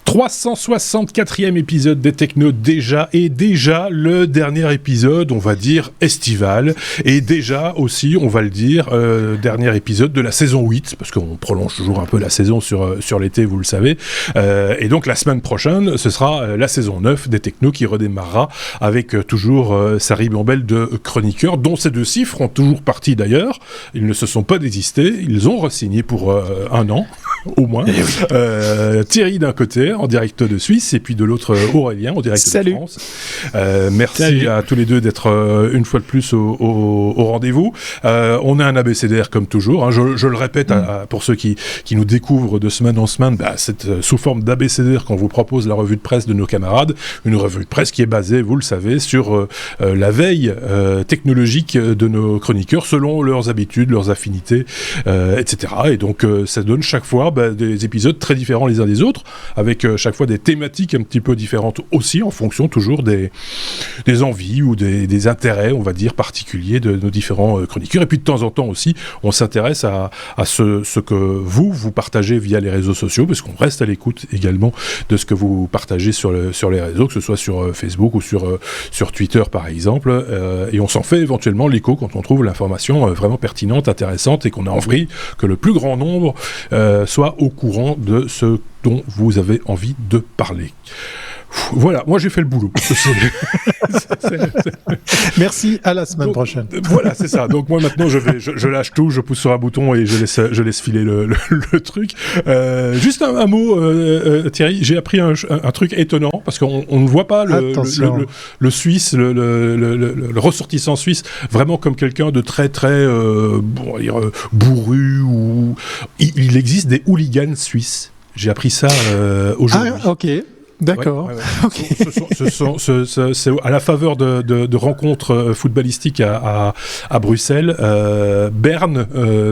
364e épisode des Technos déjà, et déjà le dernier épisode, on va dire, estival, et déjà aussi, on va le dire, dernier épisode de la saison 8, parce qu'on prolonge toujours un peu la saison sur l'été, vous le savez, et donc la semaine prochaine, ce sera la saison 9 des Technos qui redémarrera avec toujours sa ribambelle de chroniqueurs, dont ces deux chiffres ont toujours parti d'ailleurs, ils ne se sont pas désistés, ils ont re-signé pour un an, au moins, Thierry d'un côté, en direct de Suisse, et puis de l'autre Aurélien, en direct de France. Merci à tous les deux d'être une fois de plus au rendez-vous. On a un abécédaire comme toujours, hein. Je le répète pour ceux qui nous découvrent de semaine en semaine, c'est sous forme d'abécédaire qu'on vous propose la revue de presse de nos camarades, une revue de presse qui est basée, vous le savez, sur la veille technologique de nos chroniqueurs, selon leurs habitudes, leurs affinités, etc. Et donc ça donne chaque fois des épisodes très différents les uns des autres, avec chaque fois des thématiques un petit peu différentes aussi, en fonction toujours des envies ou des intérêts, on va dire, particuliers de nos différents chroniqueurs. Et puis de temps en temps aussi, on s'intéresse à ce que vous partagez via les réseaux sociaux, parce qu'on reste à l'écoute également de ce que vous partagez sur les réseaux, que ce soit sur Facebook ou sur Twitter par exemple, et on s'en fait éventuellement l'écho quand on trouve l'information vraiment pertinente, intéressante, et qu'on a envie que le plus grand nombre soit au courant de ce dont vous avez envie de parler. Voilà, moi j'ai fait le boulot. Merci, à la semaine prochaine. Voilà, c'est ça. Donc moi maintenant je lâche tout, je pousse sur un bouton et je laisse filer le truc. Juste un mot, Thierry, j'ai appris un truc étonnant, parce qu'on ne voit pas le Suisse, le ressortissant suisse, vraiment comme quelqu'un de très très bourru, ou il existe des hooligans suisses. J'ai appris ça aujourd'hui. Ah, ok. D'accord. Ouais. Okay. C'est à la faveur de rencontres footballistiques à Bruxelles. Berne,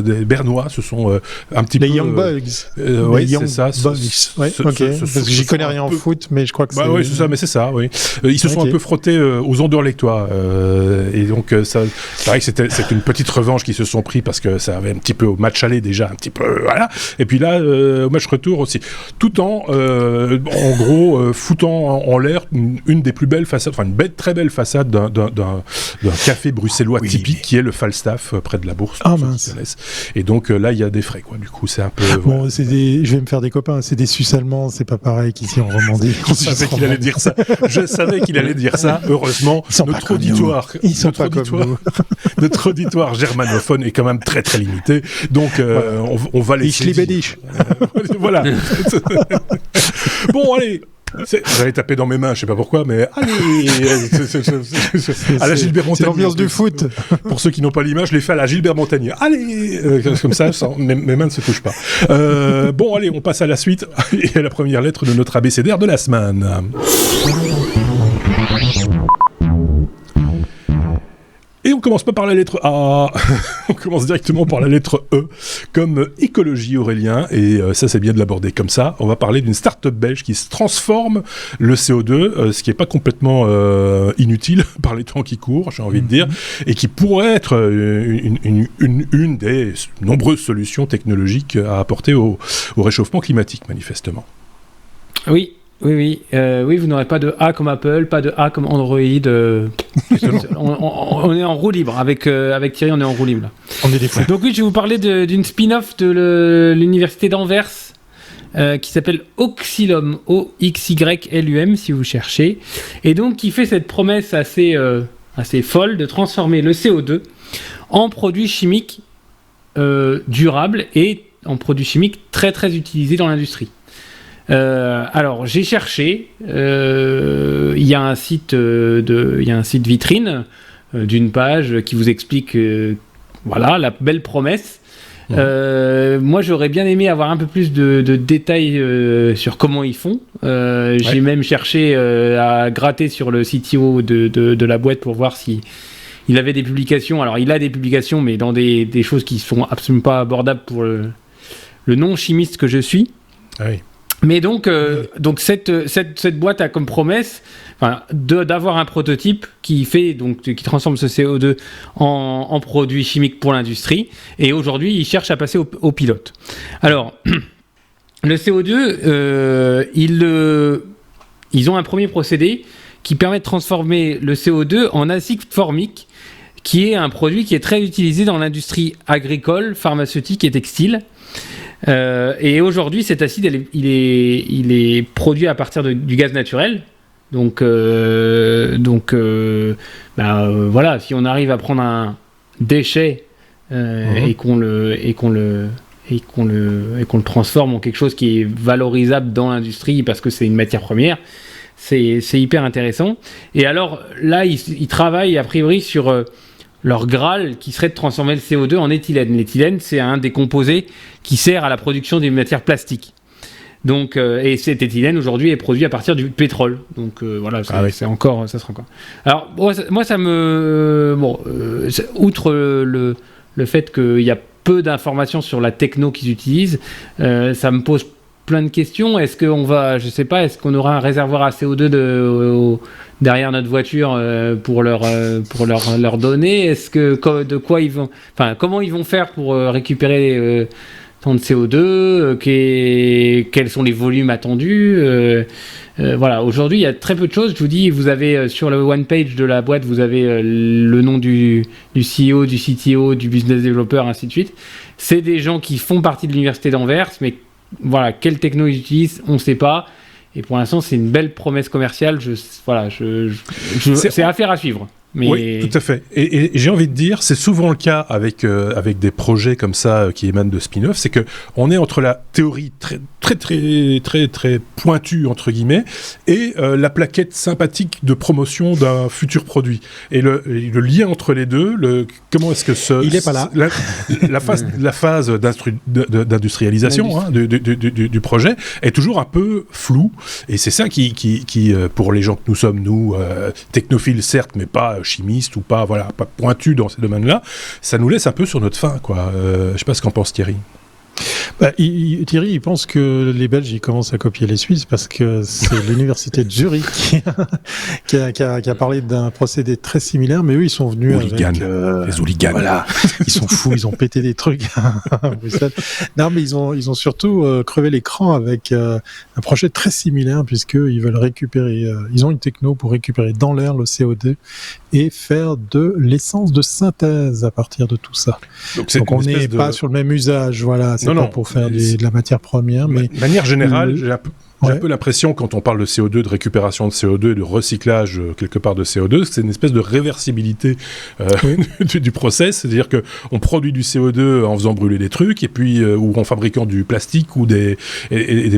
des Bernois, ce sont un petit peu... Les Young Bugs. Oui, c'est ça. Ouais, ok. Parce que j'y connais rien en foot, mais je crois que c'est... Oui, c'est ça, mais c'est ça, oui. Ils se sont un peu frottés aux Anderlechtois. Et donc, ça, c'est vrai que c'était une petite revanche qu'ils se sont pris, parce que ça avait un petit peu au match aller déjà, un petit peu... Voilà. Et puis là, au match retour aussi. Tout en gros... foutant en l'air une des plus belles façades, enfin une très belle façade d'un café bruxellois typique, qui est le Falstaff près de la Bourse. Ah mince. Et donc là il y a des frais, quoi. Du coup c'est un peu... Bon, voilà. Je vais me faire des copains, c'est des Suisses allemands, c'est pas pareil qu'ici en Romandie. Je savais qu'il allait dire ça. Je savais qu'il allait dire ça. Heureusement, notre auditoire, notre auditoire germanophone est quand même très très limité. Donc on va laisser. Voilà. Bon, allez. J'allais taper dans mes mains, je sais pas pourquoi, mais allez, à la Gilbert Montagnier. C'est l'ambiance du foot. Pour ceux qui n'ont pas l'image, je l'ai fait à la Gilbert Montagnier. Allez, comme ça, mes mains ne se touchent pas. Bon, allez, on passe à la suite et à la première lettre de notre abécédaire de la semaine. Et on commence pas par la lettre A, on commence directement par la lettre E, comme écologie, Aurélien, et ça c'est bien de l'aborder comme ça. On va parler d'une start-up belge qui se transforme le CO2, ce qui est pas complètement inutile par les temps qui courent, j'ai envie de dire, et qui pourrait être une des nombreuses solutions technologiques à apporter au réchauffement climatique, manifestement. Oui, vous n'aurez pas de A comme Apple, pas de A comme Android. On est en roue libre. Avec Thierry, on est en roue libre. Là. On est des fous. Donc oui, je vais vous parler d'une spin-off de l'université d'Anvers qui s'appelle Oxylum, O-X-Y-L-U-M, si vous cherchez. Et donc, qui fait cette promesse assez folle de transformer le CO2 en produit chimique durable et en produit chimique très très utilisé dans l'industrie. Alors j'ai cherché, il y a un site vitrine d'une page qui vous explique voilà la belle promesse. Moi j'aurais bien aimé avoir un peu plus de détails sur comment ils font. J'ai même cherché à gratter sur le CTO de la boîte pour voir si il avait des publications. Alors il a des publications, mais dans des choses qui sont absolument pas abordables pour le non chimiste que je suis. Oui. Mais donc cette boîte a comme promesse d'avoir un prototype qui transforme ce CO2 en produit chimique pour l'industrie. Et aujourd'hui, ils cherchent à passer au pilote. Alors, le CO2, ils ont un premier procédé qui permet de transformer le CO2 en acide formique, qui est un produit qui est très utilisé dans l'industrie agricole, pharmaceutique et textile. Et aujourd'hui, cet acide, il est produit à partir du gaz naturel. Donc, voilà, si on arrive à prendre un déchet et qu'on le transforme en quelque chose qui est valorisable dans l'industrie parce que c'est une matière première, c'est hyper intéressant. Et alors là, ils travaillent a priori sur leur Graal qui serait de transformer le CO2 en éthylène. L'éthylène, c'est un des composés qui sert à la production des matières plastiques. Donc, et cet éthylène aujourd'hui est produit à partir du pétrole. Donc voilà, c'est encore, ça sera encore. Alors moi, ça me, outre le fait qu'il y a peu d'informations sur la techno qu'ils utilisent, ça me pose plein de questions. Est-ce qu'on va, je sais pas, est-ce qu'on aura un réservoir à CO2 derrière notre voiture pour leur donner? Est-ce que de quoi ils vont, enfin, comment ils vont faire pour récupérer tant de CO2, quels sont les volumes attendus, voilà. Aujourd'hui, il y a très peu de choses. Je vous dis, vous avez sur le one page de la boîte, vous avez le nom du CEO, du CTO, du business developer, ainsi de suite. C'est des gens qui font partie de l'université d'Anvers, mais voilà, quelle techno ils utilisent, on ne sait pas. Et pour l'instant, c'est une belle promesse commerciale. C'est affaire à suivre. Mais... Oui, tout à fait. Et j'ai envie de dire, c'est souvent le cas avec des projets comme ça qui émanent de spin-off, c'est que on est entre la théorie très pointue entre guillemets et la plaquette sympathique de promotion d'un futur produit. Et le lien entre les deux, comment est-ce que il est pas là. La phase d'industrialisation du projet est toujours un peu floue. Et c'est ça qui pour les gens que nous sommes, nous technophiles certes, mais pas chimistes ou pas pointus dans ces domaines-là, ça nous laisse un peu sur notre faim, quoi. Je sais pas ce qu'en pense Thierry. Thierry, il pense que les Belges ils commencent à copier les Suisses parce que c'est l'université de Zurich qui a parlé d'un procédé très similaire, mais eux ils sont venus avec les hooligans. Voilà, ils sont fous, ils ont pété des trucs à Bruxelles. Non, mais ils ont surtout crevé l'écran avec un projet très similaire puisqu'ils veulent récupérer, ils ont une techno pour récupérer dans l'air le CO2 et faire de l'essence de synthèse à partir de tout ça. Donc on n'est pas sur le même usage, voilà. C'est pas pour faire de la matière première, mais de manière générale, j'ai un peu l'impression, quand on parle de CO2, de récupération de CO2, de recyclage quelque part de CO2, c'est une espèce de réversibilité du process, c'est-à-dire qu'on produit du CO2 en faisant brûler des trucs, et puis ou en fabriquant du plastique ou des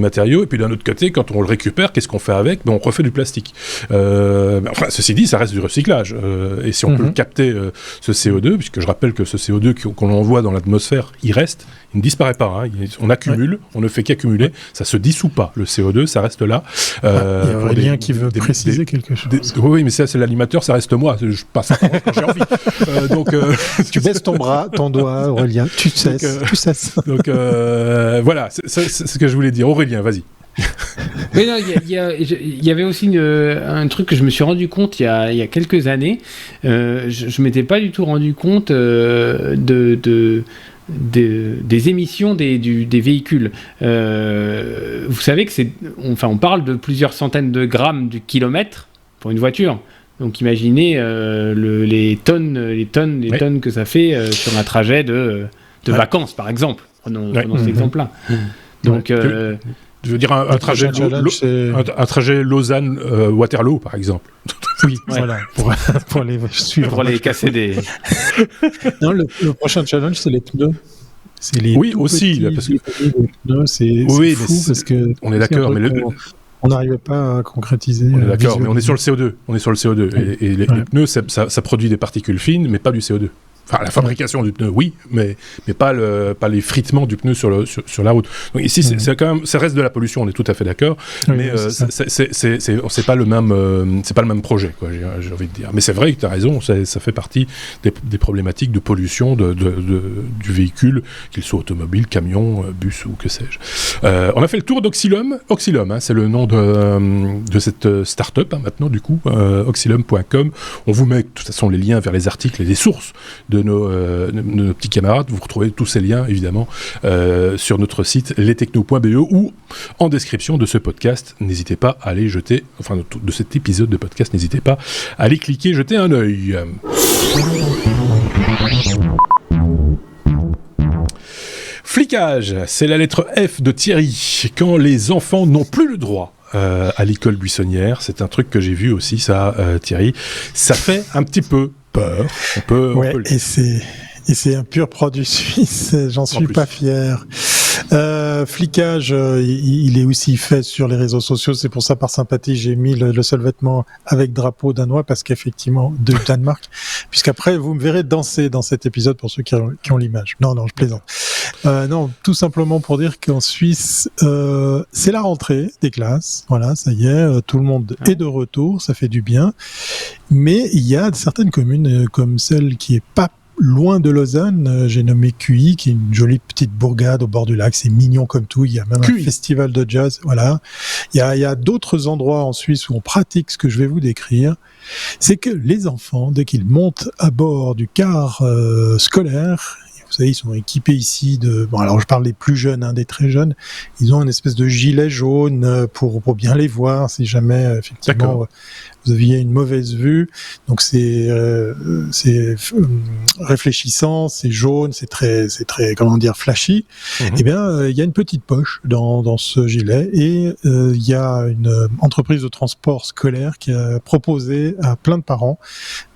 matériaux, et puis d'un autre côté, quand on le récupère, qu'est-ce qu'on fait avec ? On refait du plastique. Enfin, ceci dit, ça reste du recyclage, et si on peut capter ce CO2, puisque je rappelle que ce CO2 qu'on envoie dans l'atmosphère, il reste, il ne disparaît pas, on accumule, on ne fait qu'accumuler, ça se dissout pas, le CO2, ça reste là. Il y a Aurélien qui veut préciser quelque chose. Oui, mais ça, c'est l'animateur, ça reste moi. Je passe quand j'ai envie. Tu baisses ton bras, ton doigt, Aurélien, tu cesses. Donc, voilà, c'est ce que je voulais dire. Aurélien, vas-y. Mais non, il y avait aussi un truc que je me suis rendu compte il y a quelques années. Je m'étais pas du tout rendu compte des émissions des véhicules. Vous savez que on parle de plusieurs centaines de grammes du kilomètre pour une voiture. Donc imaginez les tonnes que ça fait sur un trajet de vacances, par exemple. Prenons cet exemple-là. Donc je veux dire un trajet Lausanne-Waterloo, par exemple. Oui, voilà, pour les suivre. Pour les casser des... Non, le prochain challenge, c'est les pneus. Oui, aussi. Parce que... pneus, c'est fou, parce que... On est d'accord, mais on n'arrivait pas à concrétiser. On est d'accord, mais on est sur le CO2. Et les pneus, ça produit des particules fines, mais pas du CO2. Enfin, la fabrication du pneu, oui, mais pas l'effritement du pneu sur la route. Donc ici, c'est quand même, ça reste de la pollution, on est tout à fait d'accord, mais c'est pas le même projet, quoi. J'ai envie de dire. Mais c'est vrai que tu as raison, ça fait partie des problématiques de pollution du véhicule, qu'il soit automobile, camion, bus ou que sais-je. On a fait le tour d'Oxylum. Oxylum, c'est le nom de cette start-up maintenant, du coup, oxylum.com. On vous met de toute façon les liens vers les articles et les sources de de nos petits camarades. Vous retrouvez tous ces liens, évidemment, sur notre site lestechno.be ou en description de ce podcast. N'hésitez pas à aller jeter, enfin de cet épisode de podcast, n'hésitez pas à aller cliquer, jeter un œil. Flicage, c'est la lettre F de Thierry. Quand les enfants n'ont plus le droit à l'école buissonnière, c'est un truc que j'ai vu aussi, ça, Thierry. Ça fait un petit peu peur. On peut et c'est un pur produit suisse. J'en suis pas fier. Flicage, il est aussi fait sur les réseaux sociaux. C'est pour ça, par sympathie, j'ai mis le seul vêtement avec drapeau danois, parce qu'effectivement, de Danemark, puisqu'après, vous me verrez danser dans cet épisode pour ceux qui ont l'image. Non, je plaisante. Non, tout simplement pour dire qu'en Suisse, c'est la rentrée des classes. Voilà, ça y est, tout le monde est de retour, ça fait du bien. Mais il y a certaines communes, comme celle qui est pas loin de Lausanne, j'ai nommé QI, qui est une jolie petite bourgade au bord du lac. C'est mignon comme tout. Il y a même un festival de jazz. Voilà. Il y a d'autres endroits en Suisse où on pratique ce que je vais vous décrire. C'est que les enfants, dès qu'ils montent à bord du car scolaire, vous savez, ils sont équipés ici alors je parle des plus jeunes, des très jeunes, ils ont une espèce de gilet jaune pour bien les voir si jamais, effectivement, vous aviez une mauvaise vue. Donc c'est réfléchissant, c'est jaune, c'est très, comment dire, flashy. Eh bien, il y a une petite poche dans ce gilet, et il y a une entreprise de transport scolaire qui a proposé à plein de parents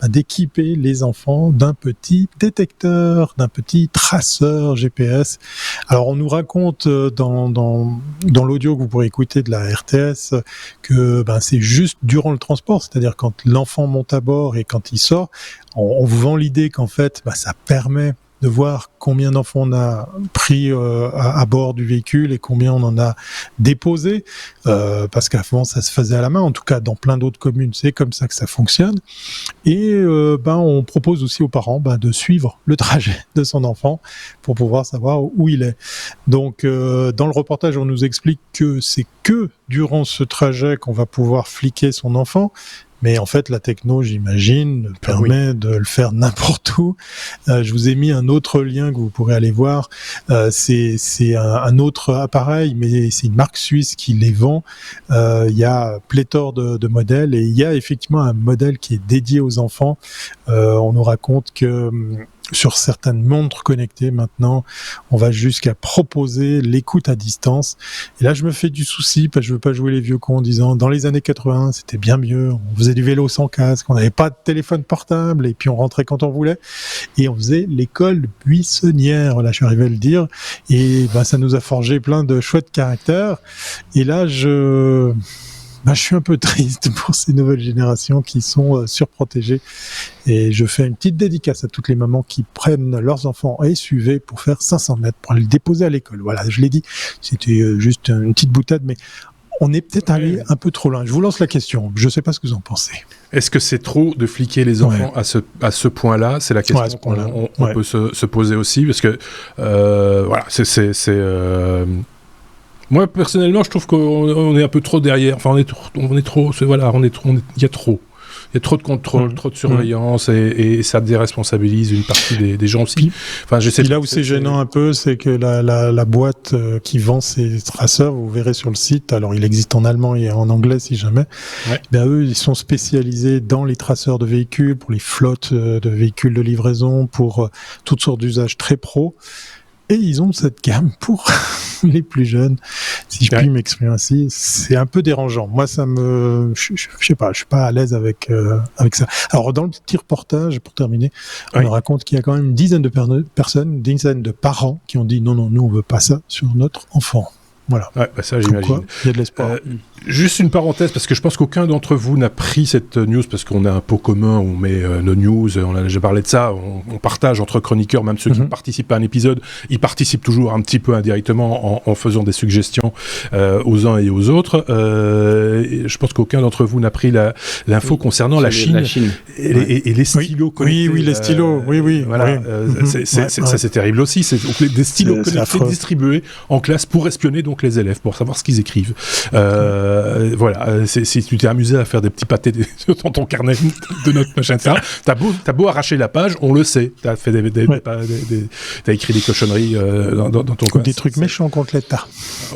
d'équiper les enfants d'un petit détecteur, d'un petit traceur GPS. Alors on nous raconte dans l'audio que vous pourrez écouter de la RTS que c'est juste durant le transport, c'est-à-dire quand l'enfant monte à bord et quand il sort, on vous vend l'idée qu'en fait ça permet de voir combien d'enfants on a pris à bord du véhicule et combien on en a déposé, parce qu'avant ça se faisait à la main, en tout cas dans plein d'autres communes, c'est comme ça que ça fonctionne. Et on propose aussi aux parents de suivre le trajet de son enfant pour pouvoir savoir où il est. Donc dans le reportage, on nous explique que c'est que durant ce trajet qu'on va pouvoir fliquer son enfant. Mais en fait, la techno, j'imagine, permet de le faire n'importe où. Je vous ai mis un autre lien que vous pourrez aller voir. C'est un autre appareil, mais c'est une marque suisse qui les vend. Il y a pléthore de modèles, et il y a effectivement un modèle qui est dédié aux enfants. On nous raconte que sur certaines montres connectées, maintenant, on va jusqu'à proposer l'écoute à distance. Et là, je me fais du souci, parce que je veux pas jouer les vieux cons en disant, dans les années 80, c'était bien mieux. On faisait du vélo sans casque, on n'avait pas de téléphone portable, et puis on rentrait quand on voulait. Et on faisait l'école buissonnière. Voilà, je suis arrivé à le dire. Et ça nous a forgé plein de chouettes caractères. Et là, je suis un peu triste pour ces nouvelles générations qui sont surprotégées. Et je fais une petite dédicace à toutes les mamans qui prennent leurs enfants à SUV pour faire 500 mètres pour aller le déposer à l'école. Voilà, je l'ai dit, c'était juste une petite boutade, mais on est peut-être allé un peu trop loin. Je vous lance la question, je ne sais pas ce que vous en pensez. Est-ce que c'est trop de fliquer les enfants à ce point-là ? C'est la question qu'on peut se poser aussi, parce que moi, personnellement, je trouve qu'on est un peu trop derrière. Enfin, il y a trop. Il y a trop de contrôle, trop de surveillance, et ça déresponsabilise une partie des gens aussi. Là où c'est gênant un peu, c'est que la boîte qui vend ces traceurs, vous verrez sur le site, alors il existe en allemand et en anglais si jamais, eux, ils sont spécialisés dans les traceurs de véhicules, pour les flottes de véhicules de livraison, pour toutes sortes d'usages très pro. Et ils ont cette gamme pour les plus jeunes, si je puis m'exprimer ainsi. C'est un peu dérangeant. Moi, je sais pas, je suis pas à l'aise avec ça. Alors, dans le petit reportage, pour terminer, on nous raconte qu'il y a quand même une dizaine de personnes, une dizaine de parents qui ont dit non, nous on veut pas ça sur notre enfant. Voilà. Ça, j'imagine. Il y a de l'espoir. Juste une parenthèse, parce que je pense qu'aucun d'entre vous n'a pris cette news, parce qu'on a un pot commun, on met nos news, on a déjà parlé de ça, on partage entre chroniqueurs, même ceux qui participent à un épisode, ils participent toujours un petit peu indirectement en faisant des suggestions aux uns et aux autres. Je pense qu'aucun d'entre vous n'a pris l'info concernant la Chine. Et les stylos connectés. Oui, les stylos, oui. Voilà, ça c'est terrible aussi, c'est des stylos connectés distribués en classe pour espionner donc les élèves, pour savoir ce qu'ils écrivent. voilà, si tu t'es amusé à faire des petits pâtés dans ton carnet de notes, machin, etc., t'as beau arracher la page, on le sait. T'as fait t'as écrit des cochonneries dans ton coin. Des trucs méchants contre l'État.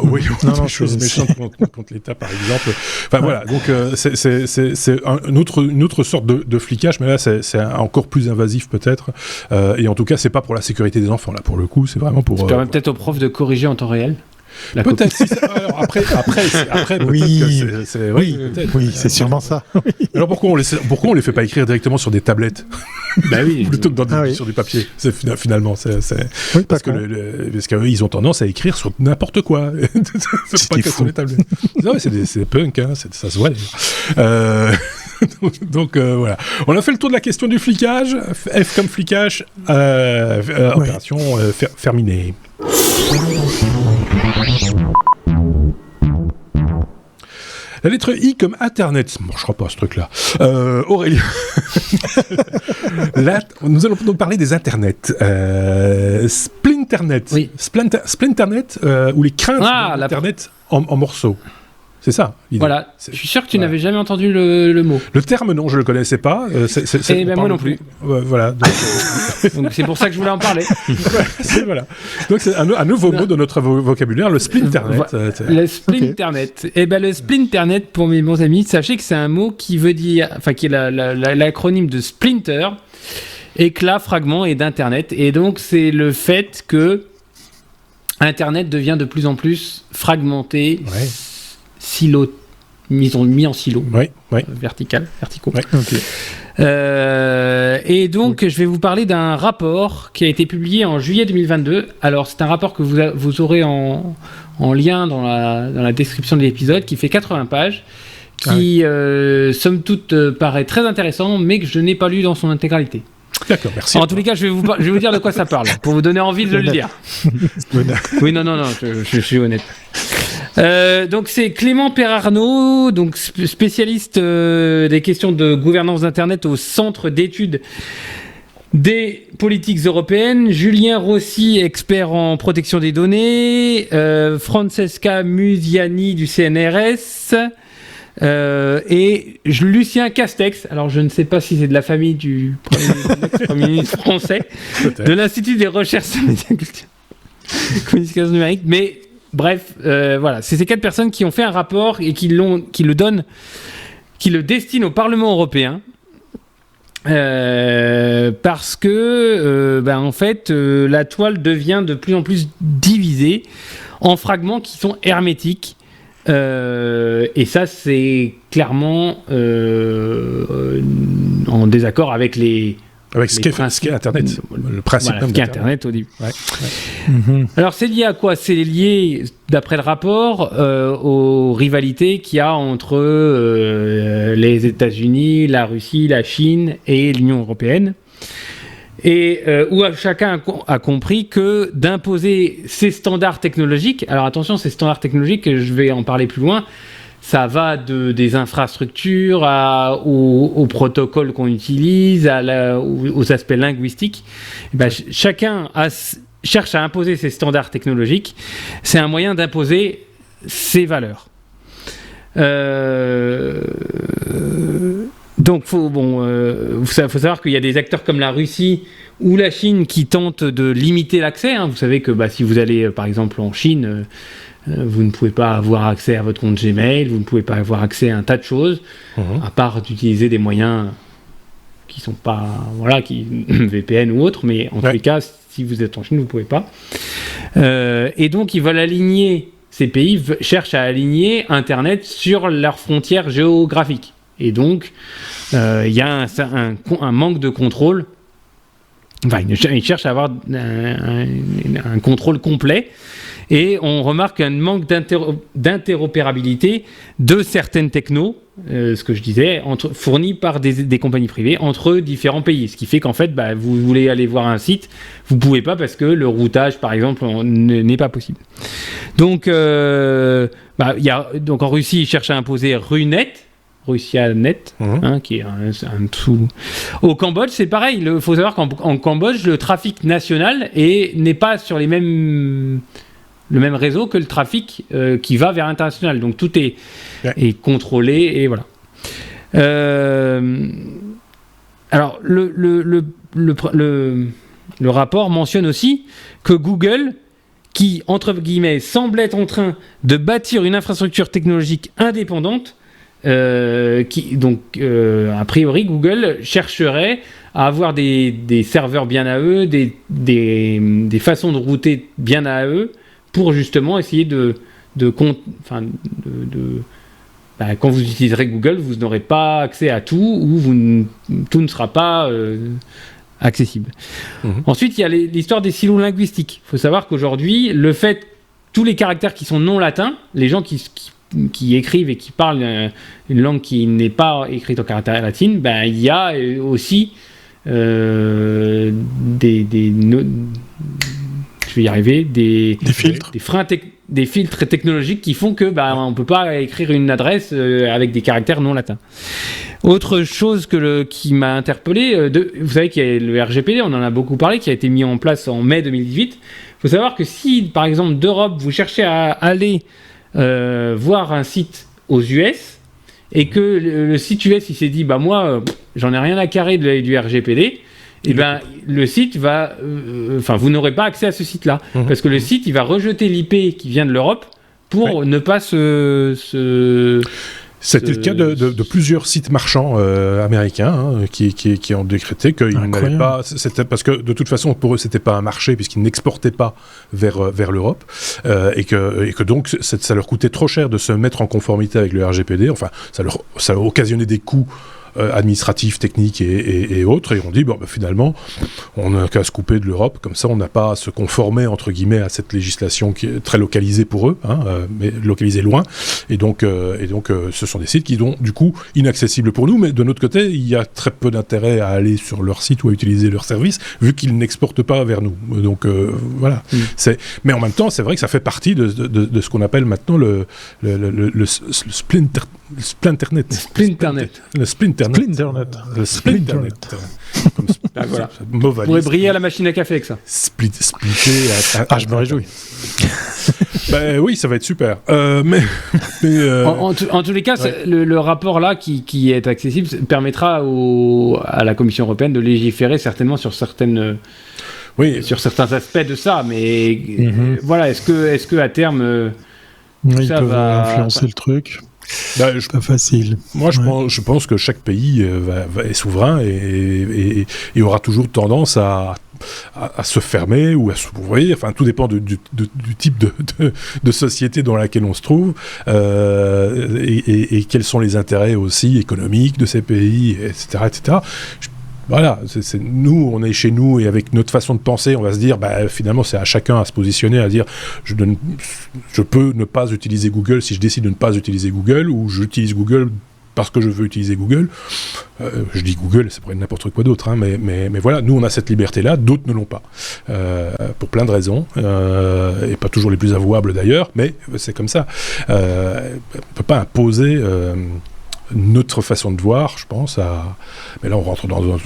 Oui, des choses méchantes contre l'État, par exemple. Enfin voilà, donc c'est une autre sorte de flicage, mais là c'est encore plus invasif peut-être. Et en tout cas, c'est pas pour la sécurité des enfants là, pour le coup, c'est vraiment pour. Ça permet peut-être aux profs de corriger en temps réel. Peut-être. Alors après, oui, peut-être. C'est sûrement ça. Alors pourquoi on les fait pas écrire directement sur des tablettes? Bah oui. Plutôt que sur du papier. Finalement, Oui, parce qu'eux, ils ont tendance à écrire sur n'importe quoi. C'est pas que sur les tablettes. Non, mais c'est punk, hein, ça se voit d'ailleurs. Donc voilà. On a fait le tour de la question du flicage. F comme flicage. Opération terminée. La lettre I comme Internet. Ça ne marchera pas ce truc-là. Aurélien. Nous allons parler des Internets. Splinternet. Oui. Splinternet, ou les craintes d'Internet en morceaux. C'est ça. Voilà. Je suis sûr que tu n'avais jamais entendu le mot. Le terme, non, je ne le connaissais pas. Moi non plus. Voilà. Donc c'est pour ça que je voulais en parler. Voilà. Donc c'est un nouveau mot de notre vocabulaire, le Splinternet. Le Splinternet. Okay. Et ben le Splinternet, pour mes bons amis, sachez que c'est un mot qui veut dire, enfin qui est l'acronyme de Splinter, éclat, fragment et d'Internet. Et donc c'est le fait que Internet devient de plus en plus fragmenté. Ouais. Mis en silo, verticaux. Ouais. Okay. Et donc, je vais vous parler d'un rapport qui a été publié en juillet 2022. Alors, c'est un rapport que vous aurez en lien dans la description de l'épisode, qui fait 80 pages, qui, somme toute, paraît très intéressant, mais que je n'ai pas lu dans son intégralité. D'accord, merci. En tous les cas, je vais vous dire de quoi ça parle, pour vous donner envie de le lire. Oui, non, je suis honnête. Donc c'est Clément Perarnaud, donc spécialiste des questions de gouvernance d'Internet au Centre d'études des politiques européennes, Julien Rossi, expert en protection des données, Francesca Musiani du CNRS, et Lucien Castex, alors je ne sais pas si c'est de la famille du Premier ministre français, de l'Institut des recherches sur les communications numériques, mais bref, voilà, c'est ces 4 personnes qui ont fait un rapport et qui le destinent au Parlement européen, parce que, en fait, la toile devient de plus en plus divisée en fragments qui sont hermétiques. Et ça, c'est clairement en désaccord avec ce qu'est Internet, le principe même d'Internet au début. Ouais. Alors c'est lié à quoi ? C'est lié, d'après le rapport, aux rivalités qu'il y a entre les États-Unis, la Russie, la Chine et l'Union européenne. Et où chacun a compris que d'imposer ces standards technologiques, alors attention, ces standards technologiques, je vais en parler plus loin, ça va des infrastructures aux protocoles qu'on utilise, aux aspects linguistiques. Chacun cherche à imposer ces standards technologiques. C'est un moyen d'imposer ses valeurs. Donc, faut savoir qu'il y a des acteurs comme la Russie ou la Chine qui tentent de limiter l'accès. Hein. Vous savez que si vous allez, par exemple, en Chine, vous ne pouvez pas avoir accès à votre compte Gmail, vous ne pouvez pas avoir accès à un tas de choses, à part d'utiliser des moyens qui sont pas, VPN ou autres, mais en tous les cas, si vous êtes en Chine, vous ne pouvez pas. Et donc, ils veulent aligner, ces pays cherchent à aligner Internet sur leurs frontières géographiques. Et donc, il y a un manque de contrôle. Enfin, ils cherchent à avoir un contrôle complet. Et on remarque un manque d'interopérabilité de certaines technos, ce que je disais, fournies par des compagnies privées entre différents pays. Ce qui fait qu'en fait, vous voulez aller voir un site, vous ne pouvez pas parce que le routage, par exemple, n'est pas possible. Donc, donc en Russie, ils cherchent à imposer RUNET, Russianet, qui est un tout. Au Cambodge, c'est pareil. Il faut savoir qu'en Cambodge, le trafic national n'est pas sur les mêmes le même réseau que le trafic qui va vers l'international. Donc tout est contrôlé et voilà. Alors le rapport mentionne aussi que Google, qui entre guillemets semble être en train de bâtir une infrastructure technologique indépendante, a priori Google chercherait à avoir des serveurs bien à eux, des façons de router bien à eux, pour justement essayer quand vous utiliserez Google, vous n'aurez pas accès à tout, ou tout ne sera pas accessible. Ensuite, il y a l'histoire des silos linguistiques. Il faut savoir qu'aujourd'hui, tous les caractères qui sont non latins, les gens qui écrivent et qui parlent une langue qui n'est pas écrite en caractère latine, il y a aussi des filtres. Des filtres technologiques qui font que on peut pas écrire une adresse avec des caractères non latins. Autre chose qui m'a interpellé, vous savez qu'il y a le RGPD, on en a beaucoup parlé, qui a été mis en place en mai 2018. Il faut savoir que si, par exemple, d'Europe, vous cherchez à aller voir un site aux US, et que le site US, il s'est dit, moi, j'en ai rien à carrer du RGPD, le site va... vous n'aurez pas accès à ce site-là. Parce que le site, il va rejeter l'IP qui vient de l'Europe pour ne pas C'était le cas de plusieurs sites marchands américains qui ont décrété qu'ils n'allaient pas... C'était parce que de toute façon, pour eux, c'était pas un marché puisqu'ils n'exportaient pas vers l'Europe et que donc ça leur coûtait trop cher de se mettre en conformité avec le RGPD. Enfin, ça a occasionné des coûts administratifs, techniques et autres, et on dit finalement on n'a qu'à se couper de l'Europe, comme ça on n'a pas à se conformer entre guillemets à cette législation qui est très localisée pour eux, mais localisée loin, et donc ce sont des sites qui sont du coup inaccessibles pour nous, mais de notre côté il y a très peu d'intérêt à aller sur leur site ou à utiliser leur service vu qu'ils n'exportent pas vers nous, donc voilà. Mais en même temps c'est vrai que ça fait partie de ce qu'on appelle maintenant le Splinternet. Le Splinternet. Voilà. Vous pourrez briller à la machine à café avec ça. Splitter. Je me réjouis. Oui, ça va être super. En tous les cas, le rapport là qui est accessible permettra à la Commission européenne de légiférer certainement sur certains aspects de ça. Mais voilà, est-ce que à terme, ils peuvent influencer le truc? C'est pas facile. Moi, je pense que chaque pays est souverain et aura toujours tendance à se fermer ou à s'ouvrir. Enfin, tout dépend du type de société dans laquelle on se trouve et quels sont les intérêts aussi économiques de ces pays, etc., etc. Voilà, nous, on est chez nous et avec notre façon de penser, on va se dire, finalement, c'est à chacun à se positionner, à dire, je peux ne pas utiliser Google si je décide de ne pas utiliser Google, ou j'utilise Google parce que je veux utiliser Google. Je dis Google, ça pourrait être n'importe quoi d'autre, mais voilà, nous, on a cette liberté-là, d'autres ne l'ont pas, pour plein de raisons, et pas toujours les plus avouables d'ailleurs, mais c'est comme ça. On ne peut pas imposer... notre façon de voir, je pense, mais là on rentre dans un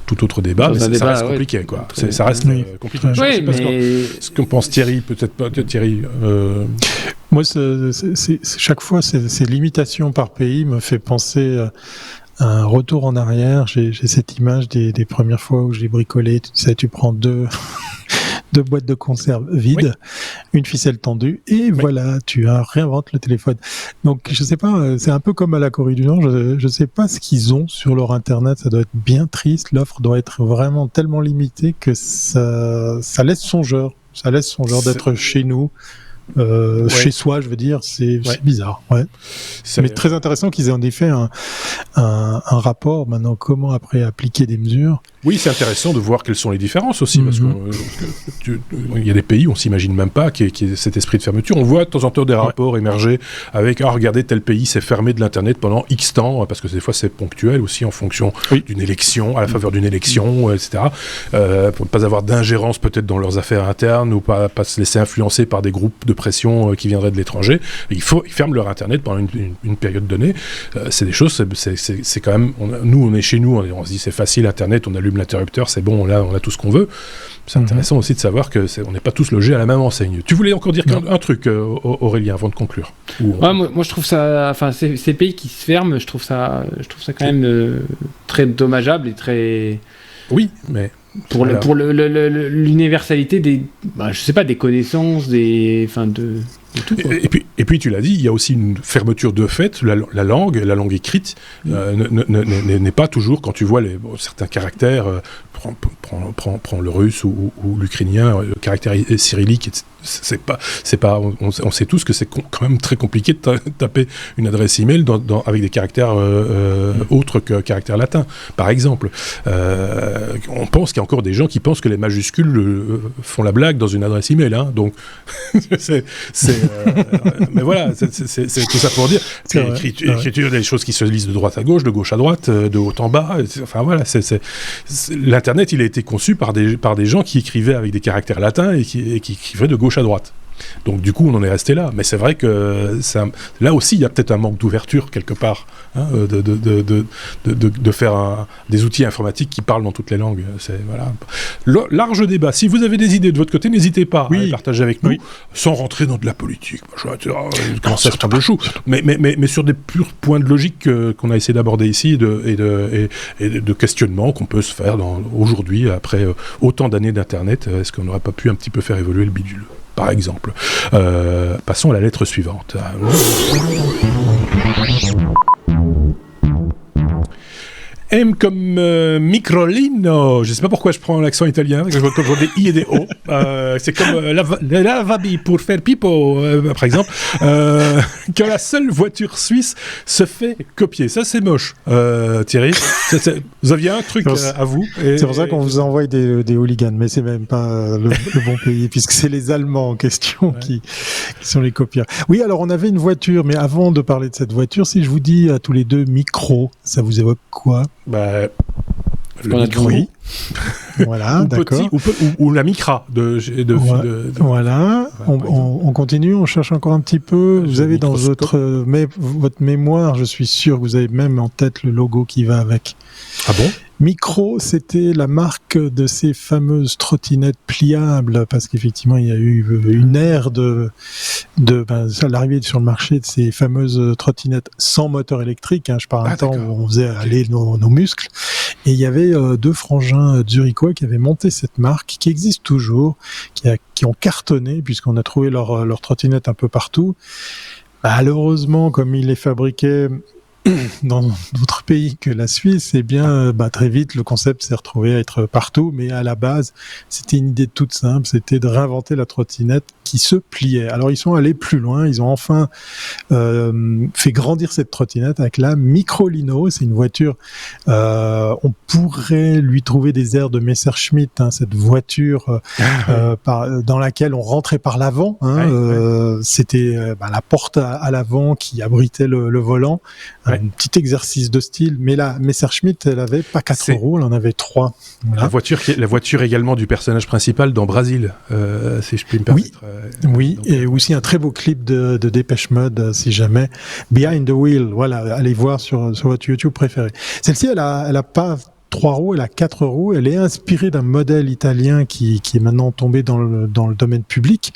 tout autre débat, mais ça reste compliqué, quoi. Ça reste compliqué. Ce qu'on pense Thierry, peut-être pas Thierry. Moi, chaque fois, ces limitations par pays me fait penser à un retour en arrière. J'ai cette image des premières fois où j'ai bricolé. Tu sais, tu prends deux boîtes de conserve vides, une ficelle tendue, et voilà, tu réinventes le téléphone. Donc, je sais pas, c'est un peu comme à la Corée du Nord, je sais pas ce qu'ils ont sur leur Internet, ça doit être bien triste, l'offre doit être vraiment tellement limitée que ça laisse songeur d'être chez nous. Chez soi, je veux dire, c'est bizarre. Mais très intéressant qu'ils aient en effet un rapport maintenant, comment après appliquer des mesures. Oui, c'est intéressant de voir quelles sont les différences aussi, parce qu'il y a des pays, on s'imagine même pas qu'il y ait cet esprit de fermeture. On voit de temps en temps des rapports émerger avec regardez, tel pays s'est fermé de l'internet pendant X temps, parce que des fois c'est ponctuel aussi en fonction d'une élection, à la faveur d'une élection, etc. Pour ne pas avoir d'ingérence peut-être dans leurs affaires internes ou pas se laisser influencer par des groupes de pression qui viendraient de l'étranger. Ils ferment leur internet pendant une période donnée. C'est des choses, c'est c'est quand même... Nous, on est chez nous, on se dit c'est facile, Internet, on allume l'interrupteur, c'est bon, là, on a tout ce qu'on veut. C'est intéressant aussi de savoir qu'on n'est pas tous logés à la même enseigne. Tu voulais encore dire un truc, Aurélien, avant de conclure. Moi, je trouve ça... Enfin, ces pays qui se ferment, je trouve ça quand même très dommageable et très... Oui, mais... Pour l'universalité des... je sais pas, des connaissances, de tout, quoi. Et puis tu l'as dit, il y a aussi une fermeture de fait. La langue écrite n'est pas toujours, quand tu vois certains caractères, prends le russe ou l'ukrainien, le caractère cyrillique, c'est pas on sait tous que c'est quand même très compliqué de taper une adresse email avec des caractères autres que caractères latins, par exemple. On pense qu'il y a encore des gens qui pensent que les majuscules font la blague dans une adresse email, hein, donc mais voilà, c'est tout ça pour dire. L'écriture, des choses qui se lisent de droite à gauche, de gauche à droite, de haut en bas. Enfin voilà, l'Internet, il a été conçu par des gens qui écrivaient avec des caractères latins et qui écrivaient de gauche à droite. Donc du coup, on en est resté là. Mais c'est vrai que là aussi, il y a peut-être un manque d'ouverture quelque part, hein, de faire des outils informatiques qui parlent dans toutes les langues. Voilà. Large débat. Si vous avez des idées de votre côté, n'hésitez pas à les partager avec nous, sans rentrer dans de la politique. Comment ça se prend le chou. Mais sur des purs points de logique qu'on a essayé d'aborder ici et de questionnement qu'on peut se faire aujourd'hui, après autant d'années d'Internet. Est-ce qu'on n'aurait pas pu un petit peu faire évoluer le bidule ? Par exemple. Passons à la lettre suivante. M comme Microlino. Je ne sais pas pourquoi je prends l'accent italien, parce que je vois toujours des I et des O. C'est comme Lavabi pour faire pipo, par exemple. Quand la seule voiture suisse se fait copier. Ça, c'est moche, Thierry. Vous aviez un truc à vous. C'est pour ça qu'on vous envoie des hooligans, mais c'est même pas le bon pays, puisque c'est les Allemands en question qui sont les copieurs. Oui, alors on avait une voiture, mais avant de parler de cette voiture, si je vous dis à tous les deux micro, ça vous évoque quoi ? Le micro. Oui. Voilà, d'accord. Ou la micra voilà. On continue, on cherche encore un petit peu. Vous avez dans votre mémoire, je suis sûr que vous avez même en tête le logo qui va avec. Ah bon ? Micro, c'était la marque de ces fameuses trottinettes pliables, parce qu'effectivement, il y a eu une ère l'arrivée sur le marché de ces fameuses trottinettes sans moteur électrique. Hein, je parle un temps où on faisait aller nos muscles. Et il y avait deux frangins zurichois qui avaient monté cette marque, qui existe toujours, qui ont cartonné, puisqu'on a trouvé leurs trottinettes un peu partout. Malheureusement, comme ils les fabriquaient dans d'autres pays que la Suisse, eh bien, très vite, le concept s'est retrouvé à être partout, mais à la base, c'était une idée toute simple, c'était de réinventer la trottinette qui se pliait. Alors, ils sont allés plus loin, ils ont enfin fait grandir cette trottinette avec la Microlino. C'est une voiture, on pourrait lui trouver des airs de Messerschmitt, hein, cette voiture dans laquelle on rentrait par l'avant. Hein, c'était la porte à l'avant qui abritait le volant. Un petit exercice de style, mais là, Messerschmitt, elle avait pas 4 roues, elle en avait 3. Voilà. La voiture également du personnage principal dans Brasil, si je puis me permettre. Oui, et aussi un très beau clip de Dépêche Mode, si jamais. Behind the Wheel, voilà, allez voir sur votre YouTube préféré. Celle-ci, elle a pas 3 roues, elle a 4 roues. Elle est inspirée d'un modèle italien qui est maintenant tombé dans le domaine public.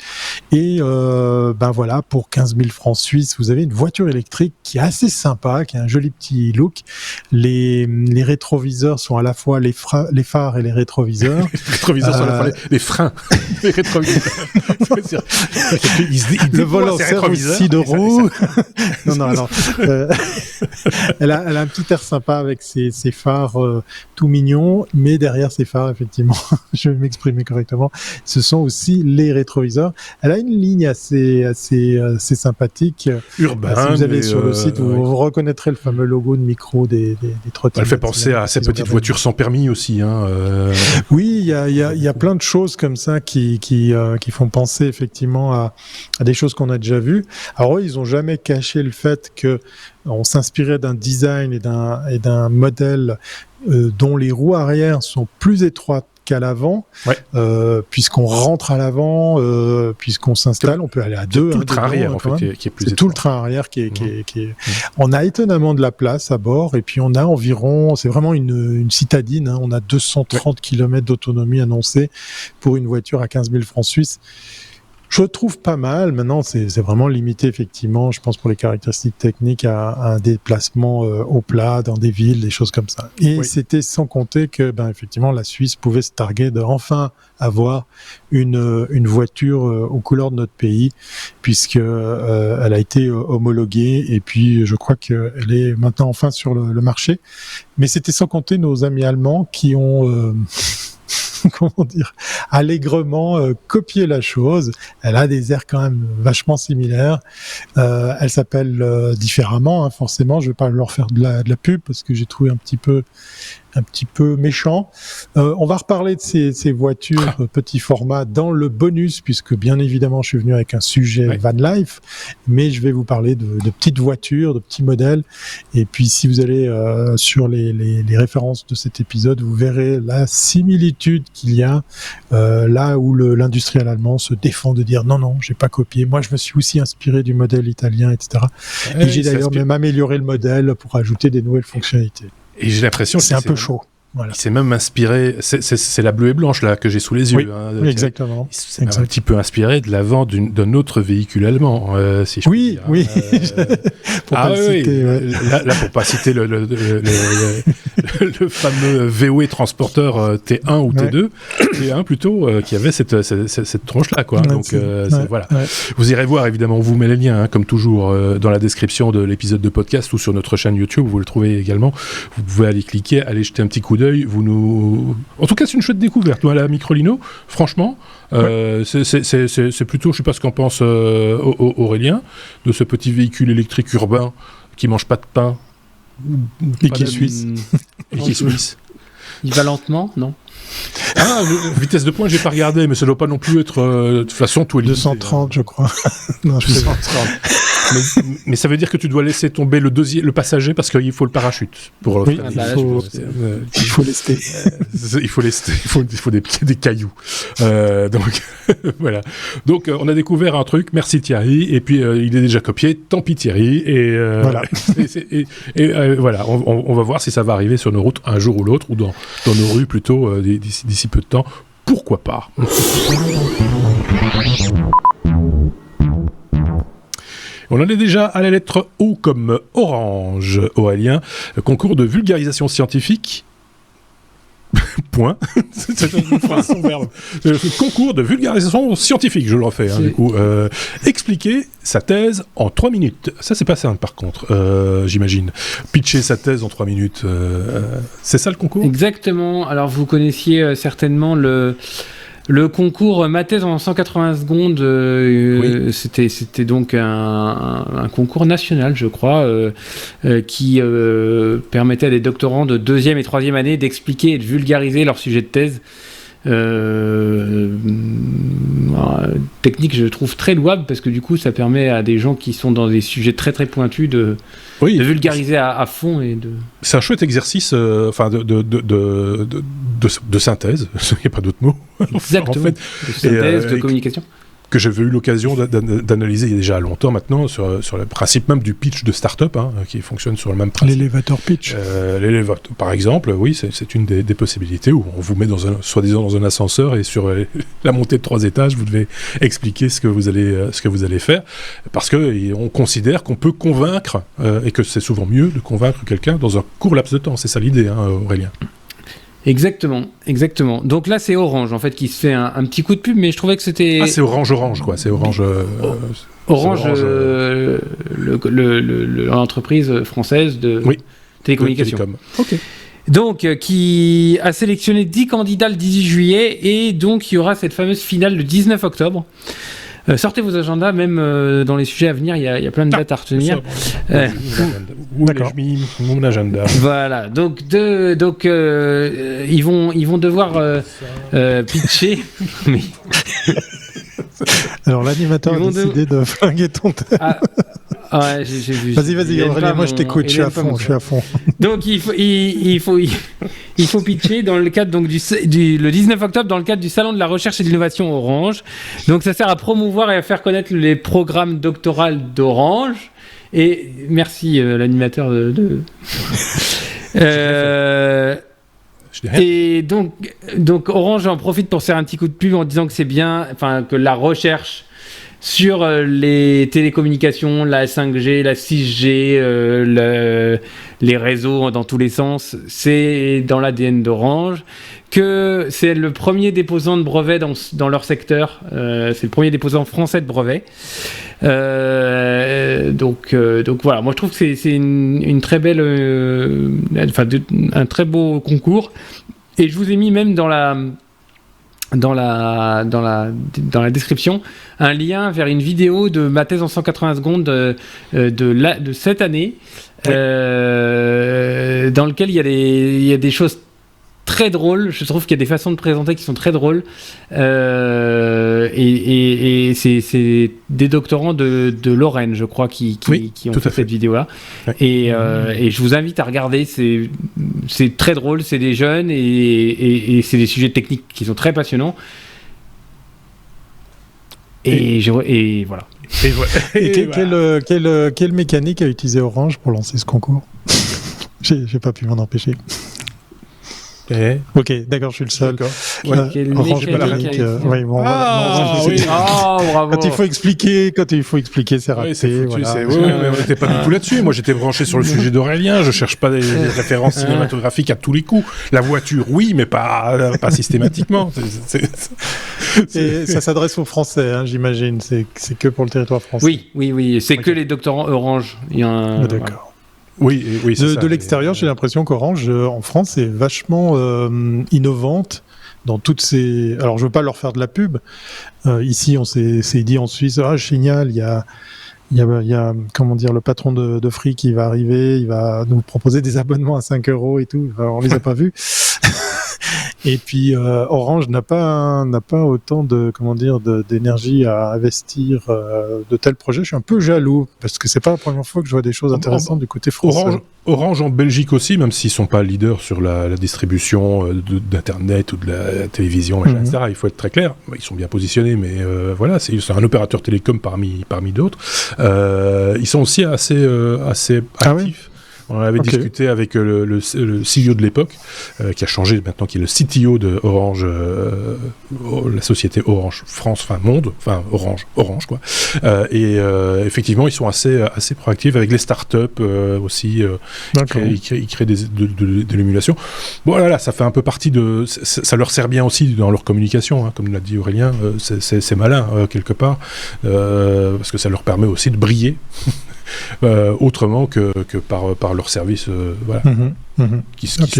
Et voilà, pour 15 000 francs suisses, vous avez une voiture électrique qui est assez sympa, qui a un joli petit look. Les rétroviseurs sont à la fois les phares et les rétroviseurs. Les rétroviseurs sont à la fois les freins. Les rétroviseurs. Le volant sert aussi de roue. Non. Elle a un petit air sympa avec ses phares tout mignon, mais derrière ces phares, effectivement, je vais m'exprimer correctement, ce sont aussi les rétroviseurs. Elle a une ligne assez sympathique. Urbaine. Si vous allez sur le site, vous reconnaîtrez le fameux logo de micro des trottinettes. Elle fait penser à ces petites voitures sans permis aussi. Hein, Oui, il y a plein de choses comme ça qui font penser effectivement à des choses qu'on a déjà vues. Alors eux, ils n'ont jamais caché le fait que on s'inspirait d'un design et d'un modèle dont les roues arrière sont plus étroites qu'à l'avant, puisqu'on rentre à l'avant, puisqu'on s'installe, on peut aller à deux. Tout le train arrière, en fait, qui est plus étroit. C'est tout le train arrière qui est... On a étonnamment de la place à bord, et puis on a environ, c'est vraiment une citadine, on a 230 km d'autonomie annoncée pour une voiture à 15 000 francs suisses. Je trouve pas mal. Maintenant, c'est vraiment limité, effectivement, je pense, pour les caractéristiques techniques, à un déplacement au plat, dans des villes, des choses comme ça. Et c'était sans compter que, effectivement, la Suisse pouvait se targuer de enfin avoir une voiture aux couleurs de notre pays, puisque elle a été homologuée, et puis je crois qu'elle est maintenant enfin sur le marché. Mais c'était sans compter nos amis allemands qui ont... comment dire, allègrement copier la chose. Elle a des airs quand même vachement similaires. Elle s'appelle différemment, forcément. Je vais pas leur faire de la pub parce que j'ai trouvé un petit peu méchant. On va reparler de ces voitures petit format dans le bonus, puisque bien évidemment je suis venu avec un sujet van life, mais je vais vous parler de petites voitures, de petits modèles. Et puis si vous allez sur les références de cet épisode, vous verrez la similitude qu'il y a là où l'industriel allemand se défend de dire non, j'ai pas copié. Moi je me suis aussi inspiré du modèle italien, etc. Et j'ai d'ailleurs même amélioré le modèle pour ajouter des nouvelles fonctionnalités. Et j'ai l'impression que c'est un peu chaud. Voilà. Il s'est même inspiré, c'est la bleue et blanche là que j'ai sous les yeux. Oui, exactement. Il s'est un petit peu inspiré de l'avant d'un autre véhicule allemand, si je puis dire. Oui. Pour pas citer, là, pour pas citer le fameux VW transporteur T1 ou T2, T1 plutôt, qui avait cette tronche-là, quoi. Donc voilà. Vous irez voir, évidemment, on vous met les liens, comme toujours, dans la description de l'épisode de podcast ou sur notre chaîne YouTube, vous le trouvez également. Vous pouvez aller cliquer, aller jeter un petit coup d'œil. En tout cas, c'est une chouette découverte. Moi, la Microlino, franchement, c'est plutôt, je sais pas ce qu'en pense Aurélien, de ce petit véhicule électrique urbain qui mange pas de pain et qui est suisse. Il va lentement, non? Vitesse de pointe, j'ai pas regardé, mais ça doit pas non plus être de toute façon tout est limité. 230, je crois. Non, 230. mais ça veut dire que tu dois laisser tomber le passager parce qu'il faut le parachute pour il faut lester. Il faut des cailloux. Donc voilà. Donc on a découvert un truc. Merci Thierry. Et puis il est déjà copié. Tant pis Thierry. Et voilà. Voilà. On va voir si ça va arriver sur nos routes un jour ou l'autre, ou dans nos rues plutôt d'ici peu de temps. Pourquoi pas? On en est déjà à la lettre O comme orange, Aurélien. Concours de vulgarisation scientifique. Point. C'est son verbe. Concours de vulgarisation scientifique, je le refais. Du coup, expliquer sa thèse en 3 minutes. Ça, c'est pas simple, par contre, j'imagine. Pitcher sa thèse en 3 minutes. C'est ça le concours ? Exactement. Alors, vous connaissiez certainement le concours Ma thèse en 180 secondes, c'était donc un concours national, je crois, qui permettait à des doctorants de 2e et 3e année d'expliquer et de vulgariser leur sujet de thèse. Technique, je trouve très louable, parce que du coup, ça permet à des gens qui sont dans des sujets très très pointus de vulgariser à fond. C'est un chouette exercice de synthèse, il n'y a pas d'autre mot. Exactement, en fait. De synthèse, de communication. Que j'avais eu l'occasion d'analyser il y a déjà longtemps maintenant sur le principe même du pitch de start-up, qui fonctionne sur le même principe. L'élévateur pitch. L'élévateur, par exemple, oui, c'est une des possibilités où on vous met soi-disant dans un ascenseur, et sur la montée de 3 étages, vous devez expliquer ce que vous allez faire, parce que on considère qu'on peut convaincre, et que c'est souvent mieux de convaincre quelqu'un dans un court laps de temps. C'est ça l'idée, Aurélien. Exactement. Donc là, c'est Orange, en fait, qui se fait un petit coup de pub, mais je trouvais que c'était... Ah, c'est Orange, quoi. C'est Orange... l'entreprise française de télécommunications. Ok. Donc, qui a sélectionné 10 candidats le 18 juillet, et donc il y aura cette fameuse finale le 19 octobre. Sortez vos agendas, même dans les sujets à venir, il y a plein de dates à retenir. D'accord. J'ai mis mon agenda. Voilà, donc ils vont devoir pitcher. Alors l'animateur a décidé de flinguer ton thème. Ouais, j'ai vu. Vas-y, Aurélien, moi je t'écoute, je suis à fond. Donc il il faut pitcher dans le cadre donc le 19 octobre dans le cadre du salon de la recherche et de l'innovation Orange. Donc ça sert à promouvoir et à faire connaître les programmes doctoraux d'Orange. Et merci l'animateur de... Et donc Orange en profite pour faire un petit coup de pub en disant que c'est bien, enfin que la recherche sur les télécommunications, la 5G, la 6G, les réseaux dans tous les sens, c'est dans l'ADN d'Orange, que c'est le premier déposant de brevets dans leur secteur, c'est le premier déposant français de brevets. Donc voilà, moi je trouve que c'est une très belle, un très beau concours. Et je vous ai mis même dans la description un lien vers une vidéo de ma thèse en 180 secondes de cette année, dans lequel il y a des choses très drôles. Je trouve qu'il y a des façons de présenter qui sont très drôles, et c'est des doctorants de Lorraine, je crois, qui ont fait cette vidéo-là. Ouais. Et je vous invite à regarder. C'est très drôle, c'est des jeunes et c'est des sujets techniques qui sont très passionnants. Et voilà. Quelle mécanique a utilisé Orange pour lancer ce concours? J'ai pas pu m'en empêcher. Ok, d'accord, je suis le seul. Orange mécanique. Bravo. Quand il faut expliquer, c'est raté. Mais on n'était pas du tout là-dessus. Moi, j'étais branché sur le sujet d'Aurélien. Je cherche pas des références cinématographiques à tous les coups. La voiture, oui, mais pas systématiquement. Et ça s'adresse aux Français, hein, j'imagine. C'est que pour le territoire français. Oui. C'est que les doctorants Orange. D'accord. Oui, de l'extérieur, j'ai l'impression qu'Orange, en France, est vachement innovante dans toutes ces... Alors, je veux pas leur faire de la pub. Ici, on s'est dit en Suisse, génial, il y a comment dire, le patron de Free qui va arriver, il va nous proposer des abonnements à 5 € et tout. Enfin, on les a pas vus. Et puis Orange n'a pas autant d'énergie à investir de tels projets. Je suis un peu jaloux parce que c'est pas la première fois que je vois des choses intéressantes du côté français. Orange en Belgique aussi, même s'ils sont pas leaders sur la distribution d'internet ou de la télévision, etc. Il faut être très clair. Ils sont bien positionnés, mais voilà, c'est un opérateur télécom parmi d'autres. Ils sont aussi assez actifs. On en avait discuté avec le CEO de l'époque, qui a changé maintenant, qui est le CTO de Orange, la société Orange France, Orange quoi. Et effectivement, ils sont assez proactifs avec les startups aussi. Ils créent de l'émulation. Bon, là, ça fait un peu partie de. Ça leur sert bien aussi dans leur communication, hein, comme l'a dit Aurélien. C'est malin quelque part, parce que ça leur permet aussi de briller. Autrement que par leurs services qui sont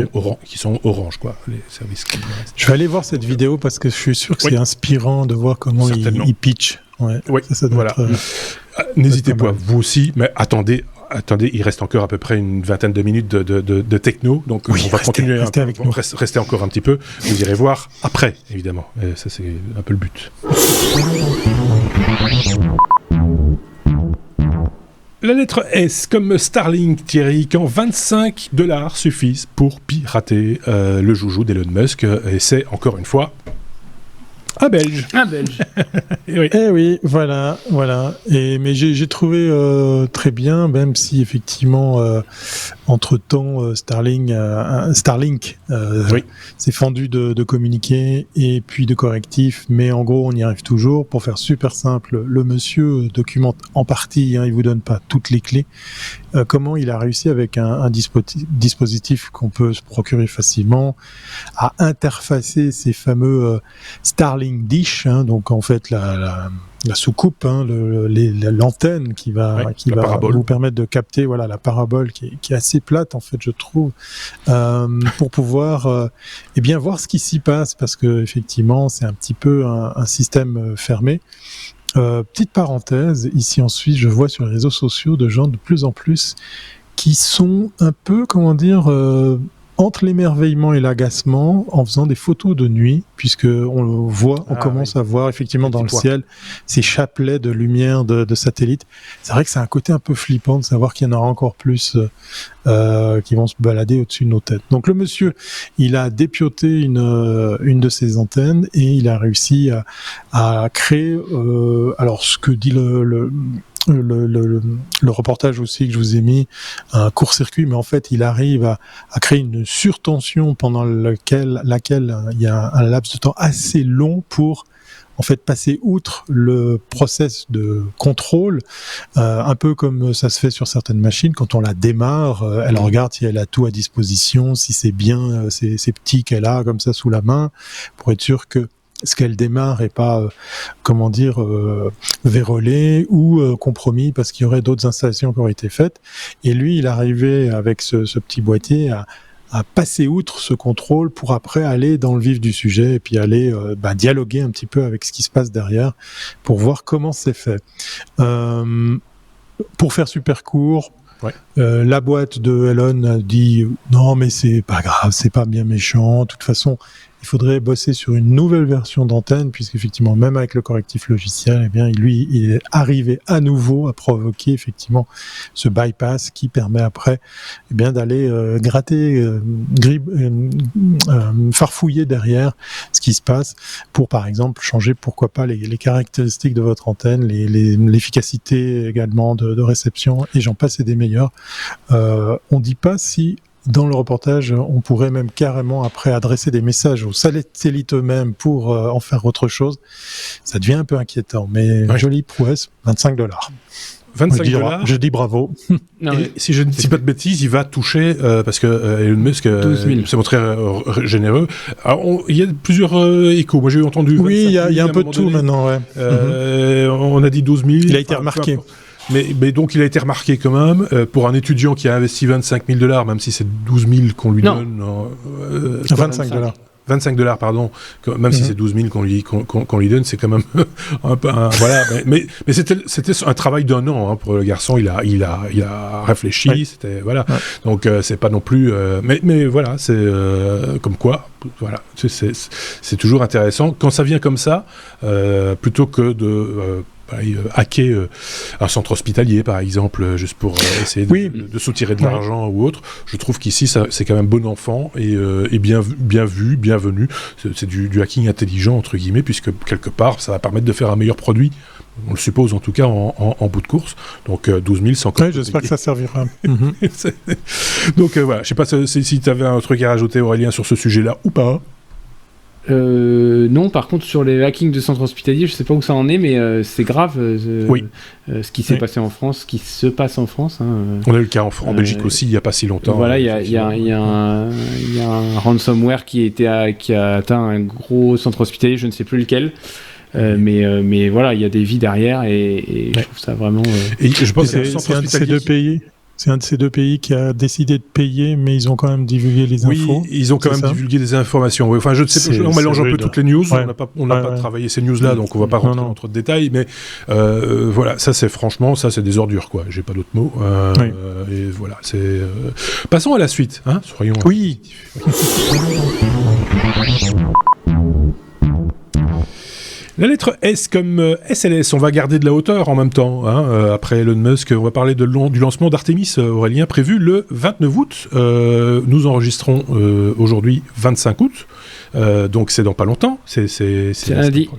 Orange, quoi, les services qui restent. Je vais aller voir cette vidéo parce que je suis sûr que c'est inspirant de voir comment ils pitchent. Ça doit être, n'hésitez pas, vous aussi, mais attendez, il reste encore à peu près une vingtaine de minutes de techno, donc on va continuer, rester encore un petit peu, vous irez voir après, évidemment, et ça c'est un peu le but. La lettre S comme Starlink, Thierry, quand 25 $ suffisent pour pirater le joujou d'Elon Musk, et c'est encore une fois un Belge. Eh oui, voilà. Mais j'ai trouvé très bien, même si effectivement, entre-temps, Starlink s'est fendu de communiqués et puis de correctifs, mais en gros, on y arrive toujours. Pour faire super simple, le monsieur documente en partie, il vous donne pas toutes les clés, comment il a réussi avec un dispositif qu'on peut se procurer facilement à interfacer ces fameux Starlink Dish, donc en fait la soucoupe, l'antenne qui va vous permettre de capter la parabole qui est assez plate en fait, je trouve, pour pouvoir voir ce qui s'y passe, parce que effectivement c'est un petit peu un système fermé. Petite parenthèse, ici en Suisse, je vois sur les réseaux sociaux de gens de plus en plus qui sont un peu, entre l'émerveillement et l'agacement en faisant des photos de nuit, puisque on commence à voir effectivement dans le ciel ces chapelets de lumière de satellites. C'est vrai que c'est un côté un peu flippant de savoir qu'il y en aura encore plus qui vont se balader au-dessus de nos têtes. Donc le monsieur, il a dépioté une de ses antennes et il a réussi à créer alors ce que dit le reportage aussi que je vous ai mis, un court-circuit, mais en fait il arrive à créer une surtension pendant laquelle il y a un laps de temps assez long pour en fait passer outre le process de contrôle, un peu comme ça se fait sur certaines machines. Quand on la démarre, elle regarde si elle a tout à disposition, si c'est bien ces petits qu'elle a comme ça sous la main, pour être sûr que ce qu'elle démarre est pas, vérolé ou compromis parce qu'il y aurait d'autres installations qui auraient été faites. Et lui, il arrivait avec ce petit boîtier à passer outre ce contrôle pour après aller dans le vif du sujet et puis aller dialoguer un petit peu avec ce qui se passe derrière pour voir comment c'est fait. Pour faire super court, la boîte de Elon a dit non mais c'est pas grave, c'est pas bien méchant, de toute façon il faudrait bosser sur une nouvelle version d'antenne, puisqu'effectivement, même avec le correctif logiciel, eh bien, il est arrivé à nouveau à provoquer effectivement ce bypass qui permet après eh bien, d'aller gratter, farfouiller derrière ce qui se passe pour, par exemple, changer, pourquoi pas, les caractéristiques de votre antenne, l'efficacité également de réception, et j'en passe et des meilleurs. On dit pas si dans le reportage, on pourrait même carrément après adresser des messages aux satellites eux-mêmes pour en faire autre chose. Ça devient un peu inquiétant, mais jolie prouesse, $25. $25. Je dis bravo. Non, et si je ne dis pas de bêtises, il va toucher, parce que Elon Musk s'est montré généreux. Alors, il y a plusieurs échos. Moi, j'ai entendu. Oui, il y a un peu de tout maintenant. Ouais. On a dit 12 000. Il a été remarqué. Mais donc il a été remarqué quand même pour un étudiant qui a investi $25 000, même si c'est 12 000 qu'on lui donne. $25. $25, pardon, même si c'est 12 000 qu'on lui donne, c'est quand même voilà. Mais c'était un travail d'un an c'est-à-dire, pour le garçon. Il a réfléchi. C'était voilà. Ouais. Donc c'est pas non plus. Mais voilà, c'est comme quoi. Voilà, c'est toujours intéressant quand ça vient comme ça, plutôt que de hacker un centre hospitalier par exemple juste pour essayer de soutirer de l'argent ou autre. Je trouve qu'ici c'est quand même bon enfant et bien vu, bienvenu. C'est du hacking intelligent entre guillemets, puisque quelque part ça va permettre de faire un meilleur produit. On le suppose en tout cas en bout de course. Donc 12 000 c'est encore. Oui, j'espère que ça servira. Donc voilà, je sais pas si tu avais un truc à rajouter, Aurélien, sur ce sujet-là ou pas. Non, par contre sur les hackings de centres hospitaliers, je sais pas où ça en est, mais c'est grave ce qui s'est passé en France, ce qui se passe en France. On a eu le cas en Belgique aussi, il y a pas si longtemps. Voilà, il y a un ransomware qui a atteint un gros centre hospitalier, je ne sais plus lequel. Mais voilà, il y a des vies derrière et je trouve ça vraiment. Et je pense que c'est un de ces deux pays. C'est un de ces deux pays qui a décidé de payer, mais ils ont quand même divulgué les infos. Oui, ils ont quand même divulgué des informations. Enfin, je ne sais pas, on mélange un peu toutes les news. On n'a pas travaillé ces news-là, donc on ne va pas rentrer dans trop de détails. Mais voilà, ça c'est des ordures, quoi. J'ai pas d'autres mots. Et voilà, c'est. Passons à la suite, hein. Soyons. Oui. La lettre S comme SLS, on va garder de la hauteur en même temps. Après Elon Musk, on va parler du lancement d'Artemis, Aurélien, prévu le 29 août. Nous enregistrons aujourd'hui 25 août. Donc c'est dans pas longtemps. C'est lundi.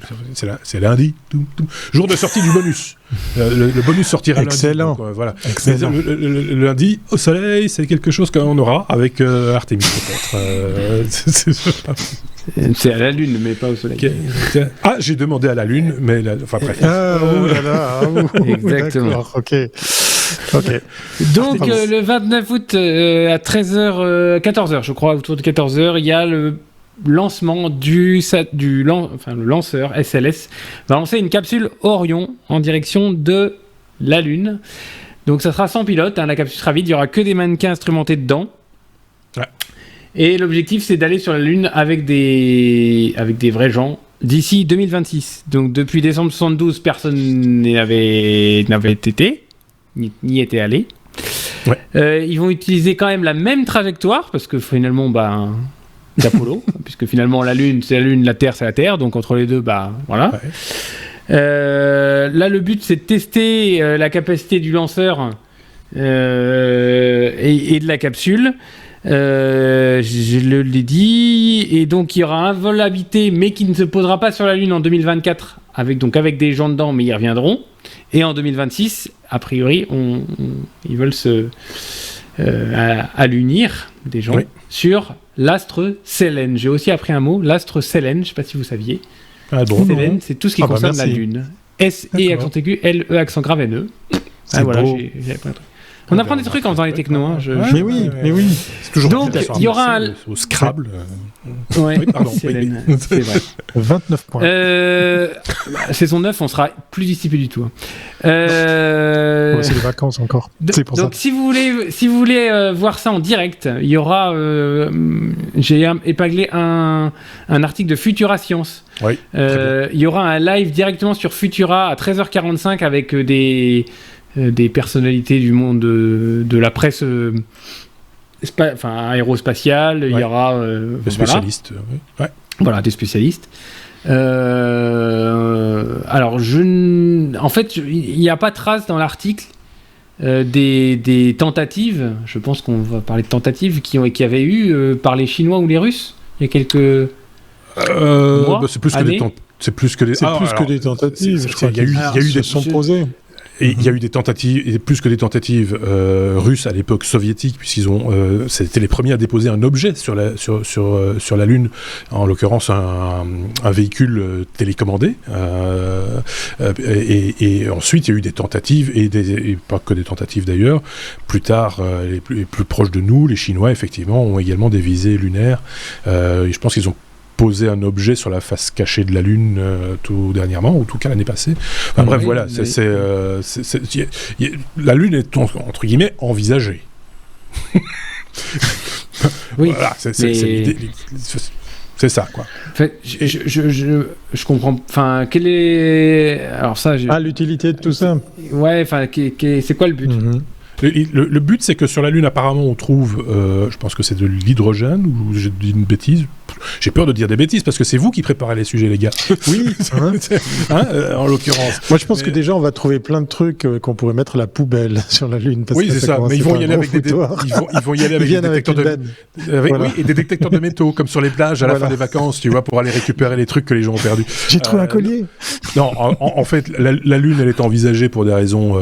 C'est lundi. Jour de sortie du bonus. Le bonus sortira lundi. Excellent. Donc, voilà. Excellent. Le lundi au soleil, c'est quelque chose qu'on aura avec Artemis peut-être. C'est à la Lune, mais pas au Soleil. Ah, j'ai demandé à la Lune, mais enfin bref. Exactement. Ok. Donc le 29 août à 14h, je crois, autour de 14h, il y a le lancement le lanceur SLS va lancer une capsule Orion en direction de la Lune. Donc ça sera sans pilote, la capsule sera vide, il n'y aura que des mannequins instrumentés dedans. Ouais. Et l'objectif, c'est d'aller sur la Lune avec des vrais gens d'ici 2026. Donc, depuis décembre 72, personne n'y avait été, ni était allé. Ils vont utiliser quand même la même trajectoire, parce que finalement, d'Apollo, puisque finalement la Lune c'est la Lune, la Terre c'est la Terre, donc entre les deux, voilà. Ouais. Là, le but c'est de tester la capacité du lanceur et de la capsule. Je l'ai dit, et donc il y aura un vol habité, mais qui ne se posera pas sur la Lune en 2024, avec des gens dedans, mais ils reviendront. Et en 2026, a priori, ils veulent allunir des gens sur l'astre Sélène. J'ai aussi appris un mot, l'astre Sélène, je ne sais pas si vous saviez. Ah bon, Sélène, c'est tout ce qui concerne la Lune. S-E accent aigu, L-E accent grave N-E. Voilà, j'avais pas un truc. On apprend des trucs en faisant les technos. Hein, mais oui. C'est toujours donc, il y aura au Scrabble. Ouais, pardon. C'est vrai. 29 points. Saison 9, on sera plus dissipé du tout. C'est les vacances encore. C'est pour donc, ça. si vous voulez voir ça en direct, il y aura. J'ai épinglé un article de Futura Science. Oui. Il y aura un live directement sur Futura à 13h45 avec des personnalités du monde de la presse aérospatiale. Il y aura des spécialistes. Ouais. Voilà, des spécialistes. Alors, en fait, il n'y a pas trace dans l'article des tentatives. Je pense qu'on va parler de tentatives qui avaient eu par les Chinois ou les Russes il y a quelques mois, c'est plus que des tentatives. Il y a eu des sont posées. Et il y a eu des tentatives, et plus que des tentatives russes à l'époque soviétique, puisqu'ils c'était les premiers à déposer un objet sur la Lune, en l'occurrence un véhicule télécommandé. Et ensuite, il y a eu des tentatives, et pas que des tentatives d'ailleurs. Plus tard, les plus proches de nous, les Chinois, effectivement, ont également des visées lunaires. Je pense qu'ils ont posé un objet sur la face cachée de la Lune tout dernièrement, ou en tout cas l'année passée. Enfin, bref, voilà, la Lune est entre guillemets envisagée. Oui, voilà, c'est l'idée. C'est ça, quoi. En fait, je comprends. Enfin, quelle est. Alors ça. L'utilité de tout ça. Ouais. Enfin, c'est quoi le but? Le but, c'est que sur la Lune, apparemment, on trouve, je pense que c'est de l'hydrogène, ou j'ai dit une bêtise. J'ai peur de dire des bêtises, parce que c'est vous qui préparez les sujets, les gars. Oui, en l'occurrence. Moi, je pense que déjà, on va trouver plein de trucs qu'on pourrait mettre à la poubelle sur la Lune. Parce oui, c'est ça. Mais ils vont y aller avec des détecteurs de... Oui, et des détecteurs de métaux, comme sur les plages à la fin des vacances, tu vois, pour aller récupérer les trucs que les gens ont perdus. J'ai trouvé un collier. Non, en fait, la Lune, elle est envisagée pour des raisons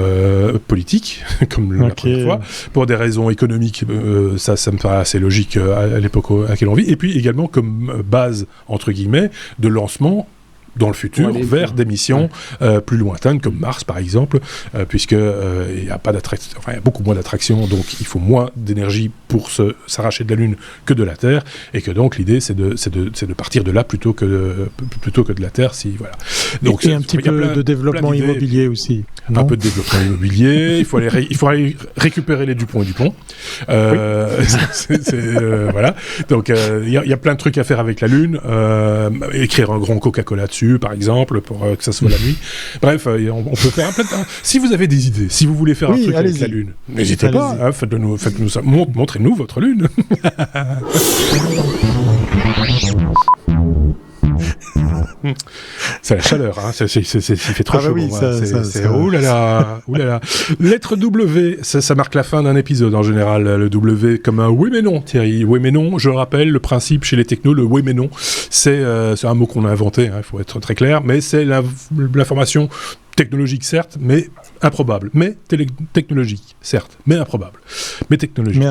politiques, comme la première fois, pour des raisons économiques, ça me paraît assez logique à l'époque à laquelle on vit, et puis également comme base, entre guillemets, de lancement dans le futur vers des missions plus lointaines, comme Mars par exemple, puisque il y a pas d'attraction, enfin il y a beaucoup moins d'attraction, donc il faut moins d'énergie pour s'arracher de la Lune que de la Terre, et que donc l'idée c'est de partir de là plutôt que de la Terre, si voilà. Donc et un petit peu de développement immobilier aussi. Un peu de développement immobilier, il faut aller récupérer les Dupont et Dupont. Voilà. Donc il y a plein de trucs à faire avec la Lune, écrire un grand Coca-Cola dessus, par exemple, pour que ça soit la nuit. Bref, on peut faire un plein de... Si vous avez des idées, si vous voulez faire un truc avec la Lune, n'hésitez pas, hein, faites-nous ça. Montrez-nous votre Lune. C'est la chaleur, hein. Il fait trop chaud. Oui, oulala. Lettre W, ça marque la fin d'un épisode en général. Le W comme un oui mais non, Thierry. Oui mais non, je le rappelle, le principe chez les technos, le oui mais non, c'est un mot qu'on a inventé, il faut être très clair, mais c'est l'information technologique, certes, mais improbable. Mais technologique, certes, mais improbable. Mais technologique.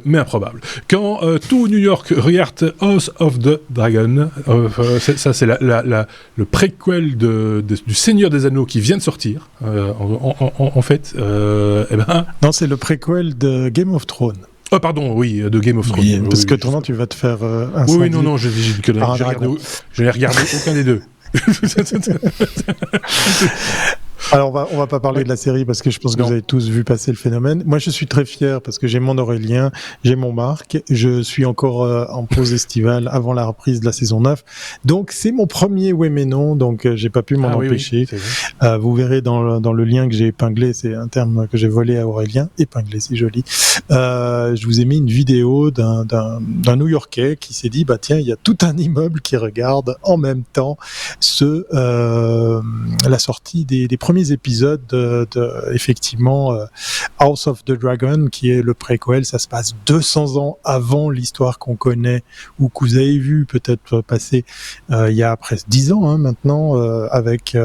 Mais improbable. Quand tout New York regarde House of the Dragon, ça c'est le préquel du Seigneur des Anneaux qui vient de sortir, en fait. Non, c'est le préquel de Game of Thrones. Oh pardon, oui, de Game of Thrones. Oui, parce que autrement tu vas te faire incendier. Oui, non, je n'ai regardé aucun des deux. Alors on va pas parler de la série parce que je pense que vous avez tous vu passer le phénomène. Moi je suis très fier parce que j'ai mon Aurélien, j'ai mon Marc, je suis encore en pause estivale avant la reprise de la saison 9. Donc c'est mon premier oui mais non, donc j'ai pas pu m'en empêcher. Oui, vous verrez dans le lien que j'ai épinglé, c'est un terme que j'ai volé à Aurélien, épinglé, c'est joli. Je vous ai mis une vidéo d'un New-Yorkais qui s'est dit bah tiens, il y a tout un immeuble qui regarde en même temps la sortie des premiers épisodes de effectivement House of the Dragon, qui est le préquel. Ça se passe 200 ans avant l'histoire qu'on connaît ou que vous avez vu peut-être passer il y a presque 10 ans maintenant avec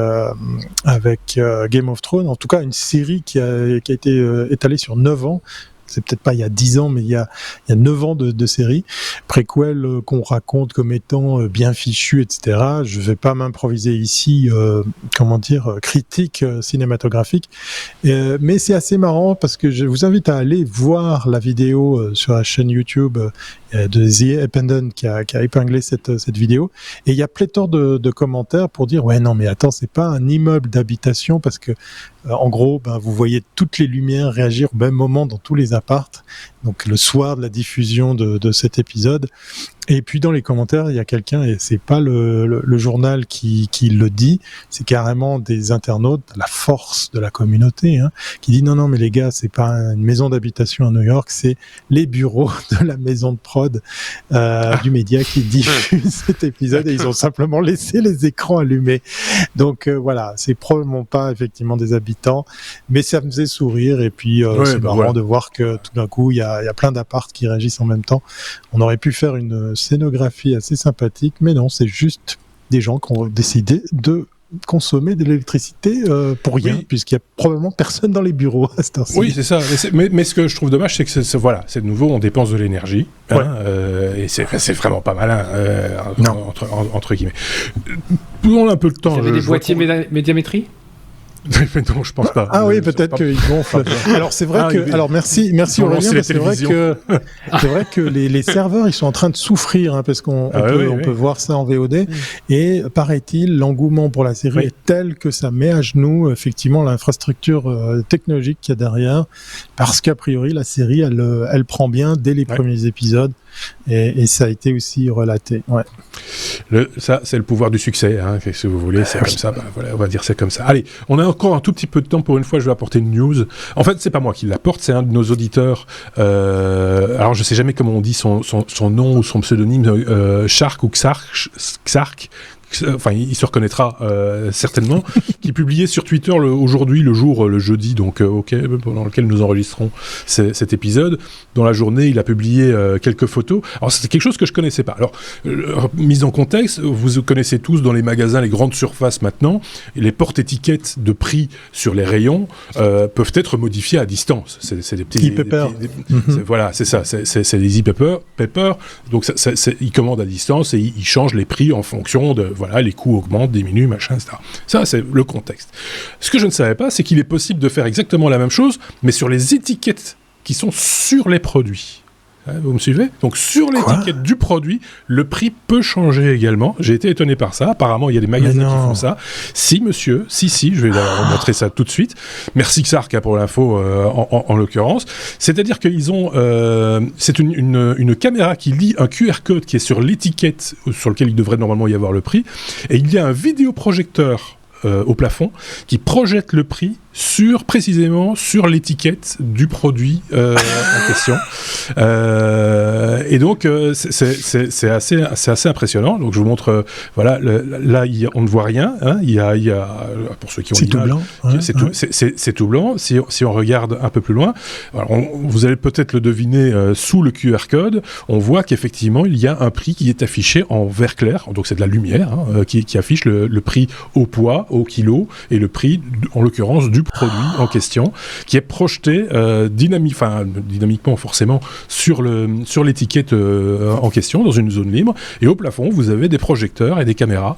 Game of Thrones. En tout cas, une série qui a été étalée sur 9 ans. C'est peut-être pas il y a 10 ans, mais il y a 9 ans de série. Préquel qu'on raconte comme étant bien fichu, etc. Je vais pas m'improviser ici, critique cinématographique. Mais c'est assez marrant parce que je vous invite à aller voir la vidéo sur la chaîne YouTube de The Independent qui a épinglé cette vidéo. Et il y a pléthore de commentaires pour dire ouais non mais attends, c'est pas un immeuble d'habitation parce que en gros vous voyez toutes les lumières réagir au même moment dans tous les appartes. Donc le soir de la diffusion de cet épisode. Et puis dans les commentaires, il y a quelqu'un, et c'est pas le journal qui le dit, c'est carrément des internautes, la force de la communauté, qui dit non mais les gars, c'est pas une maison d'habitation à New York, c'est les bureaux de la maison de prod du média qui diffuse cet épisode et ils ont simplement laissé les écrans allumés. Donc voilà, c'est probablement pas effectivement des habitants, mais ça me faisait sourire et puis c'est marrant de voir que tout d'un coup il y a plein d'apparts qui réagissent en même temps. On aurait pu faire une scénographie assez sympathique, mais non, c'est juste des gens qui ont décidé de consommer de l'électricité pour rien, puisqu'il y a probablement personne dans les bureaux à cette heure-ci. Oui, c'est ça. Mais ce que je trouve dommage, c'est que c'est de nouveau, on dépense de l'énergie, et c'est vraiment pas malin, entre guillemets. Prenons un peu le temps. Vous avez des boîtiers médiamétrie ? Non, je pense pas. Ah oui, peut-être qu'ils gonflent. Alors c'est vrai que, alors merci Aurélien, parce que c'est vrai que les serveurs ils sont en train de souffrir, parce qu'on peut voir ça en VOD. Et paraît-il, l'engouement pour la série est tel que ça met à genoux effectivement l'infrastructure technologique qu'il y a derrière, parce qu'a priori la série elle prend bien dès les premiers épisodes. Et ça a été aussi relaté. Ça, c'est le pouvoir du succès. Si vous voulez, c'est comme ça. Voilà, on va dire c'est comme ça. Allez, on a encore un tout petit peu de temps. Pour une fois, je vais apporter une news. En fait, c'est pas moi qui l'apporte, c'est un de nos auditeurs. Alors, je sais jamais comment on dit son nom ou son pseudonyme, Shark ou Xark. Enfin, il se reconnaîtra certainement, qui publiait sur Twitter aujourd'hui, le jeudi, donc pendant lequel nous enregistrons cet épisode. Dans la journée, il a publié quelques photos. Alors, c'était quelque chose que je connaissais pas. Alors, mise en contexte, vous connaissez tous dans les magasins, les grandes surfaces maintenant, les porte-étiquettes de prix sur les rayons peuvent être modifiées à distance. C'est des petits e-paper. Voilà, c'est ça. C'est des e-paper. Donc, ils commandent à distance et ils changent les prix en fonction de les coûts augmentent, diminuent, machin, etc. Ça, c'est le contexte. Ce que je ne savais pas, c'est qu'il est possible de faire exactement la même chose, mais sur les étiquettes qui sont sur les produits. Vous me suivez ? Donc, sur l'étiquette du produit, le prix peut changer également. J'ai été étonné par ça. Apparemment, il y a des magasins qui font ça. Si, monsieur. Si, je vais vous montrer ça tout de suite. Merci Xark pour l'info, en l'occurrence. C'est-à-dire qu'ils ont... c'est une caméra qui lit un QR code qui est sur l'étiquette sur lequel il devrait normalement y avoir le prix. Et il y a un vidéoprojecteur au plafond qui projette le prix précisément sur l'étiquette du produit en question. Et donc, c'est assez impressionnant. Donc, je vous montre, là, on ne voit rien. Il y a, pour ceux qui ont c'est tout blanc. C'est tout blanc. Si on regarde un peu plus loin, alors vous allez peut-être le deviner sous le QR code, on voit qu'effectivement, il y a un prix qui est affiché en vert clair. Donc, c'est de la lumière qui affiche le prix au poids, au kilo, et le prix, en l'occurrence, du produit en question, qui est projeté dynamiquement forcément sur l'étiquette l'étiquette en question dans une zone libre, et au plafond vous avez des projecteurs et des caméras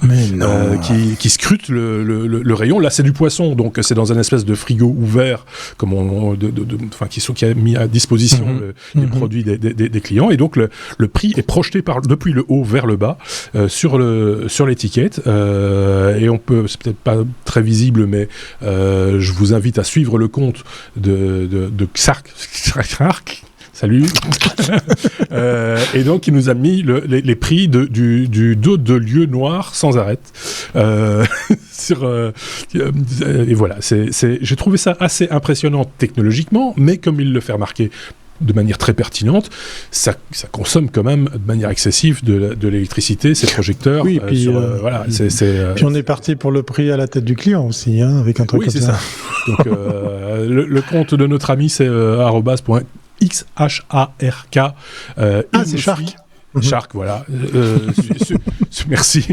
qui scrutent le rayon. Là c'est du poisson, donc c'est dans un espèce de frigo ouvert comme qui a mis à disposition les produits des clients, et donc le prix est projeté depuis le haut vers le bas sur l'étiquette, et on peut, c'est peut-être pas très visible, mais je vous invite à suivre le compte de Xark. Salut. Et donc il nous a mis les prix du dos de lieu noir sans arrêt et voilà, j'ai trouvé ça assez impressionnant technologiquement, mais comme il le fait remarquer de manière très pertinente, ça consomme quand même de manière excessive de l'électricité, ces projecteurs. Oui, puis, puis on est parti pour le prix à la tête du client aussi, avec un truc comme ça. Donc le compte de notre ami c'est @xhark. C'est Shark. Shark, voilà. Merci.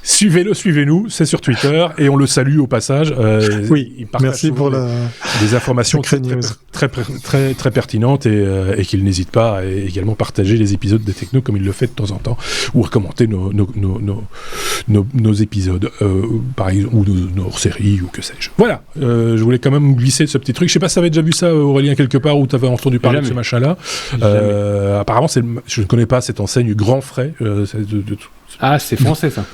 Suivez-nous, c'est sur Twitter, et on le salue au passage. Oui, merci pour des informations très pertinentes, et qu'il n'hésite pas à également partager les épisodes des Techno comme il le fait de temps en temps, ou à commenter nos épisodes, par exemple, ou nos hors-séries, ou que sais-je. Voilà, je voulais quand même glisser ce petit truc. Je sais pas si tu avais déjà vu ça, Aurélien, quelque part, où tu avais entendu parler de ce machin-là. Apparemment, je ne connais pas cette enseigne Grand Frais. C'est français, ça.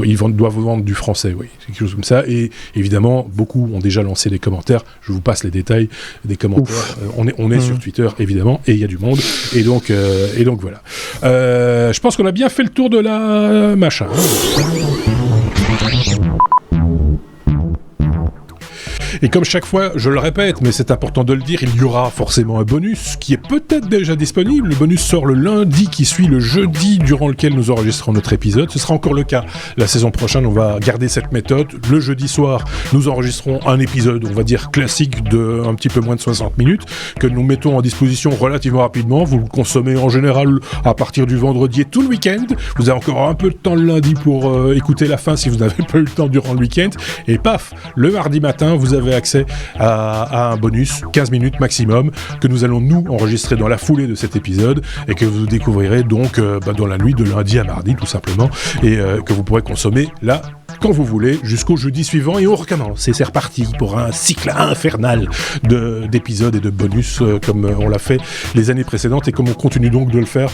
Ils doivent vendre du français, oui, c'est quelque chose comme ça. Et évidemment, beaucoup ont déjà lancé des commentaires. Je vous passe les détails des commentaires. On est sur Twitter, évidemment, et il y a du monde. Et donc voilà. Je pense qu'on a bien fait le tour de la machin. Et comme chaque fois, je le répète, mais c'est important de le dire, il y aura forcément un bonus qui est peut-être déjà disponible. Le bonus sort le lundi qui suit le jeudi durant lequel nous enregistrons notre épisode. Ce sera encore le cas la saison prochaine. On va garder cette méthode. Le jeudi soir, nous enregistrons un épisode, on va dire classique, de un petit peu moins de 60 minutes, que nous mettons en disposition relativement rapidement. Vous le consommez en général à partir du vendredi et tout le week-end. Vous avez encore un peu de temps le lundi pour écouter la fin si vous n'avez pas eu le temps durant le week-end. Et paf, le mardi matin, vous avez accès à un bonus, 15 minutes maximum, que nous allons nous enregistrer dans la foulée de cet épisode, et que vous découvrirez donc dans la nuit de lundi à mardi tout simplement, et que vous pourrez consommer là quand vous voulez jusqu'au jeudi suivant, et on recommence, et c'est reparti pour un cycle infernal d'épisodes et de bonus comme on l'a fait les années précédentes, et comme on continue donc de le faire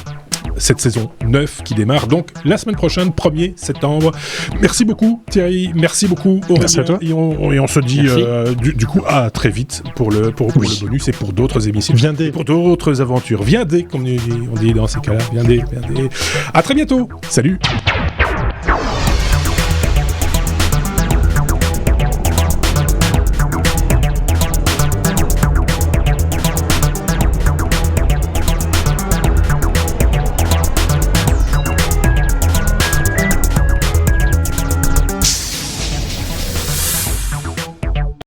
cette saison 9 qui démarre donc la semaine prochaine, 1er septembre. Merci beaucoup Thierry, merci beaucoup Aurélien. Merci à toi. Et on se dit du coup à très vite pour le bonus et pour d'autres émissions, pour d'autres aventures. Viendez, comme on dit dans ces cas-là, viendez. À très bientôt, salut.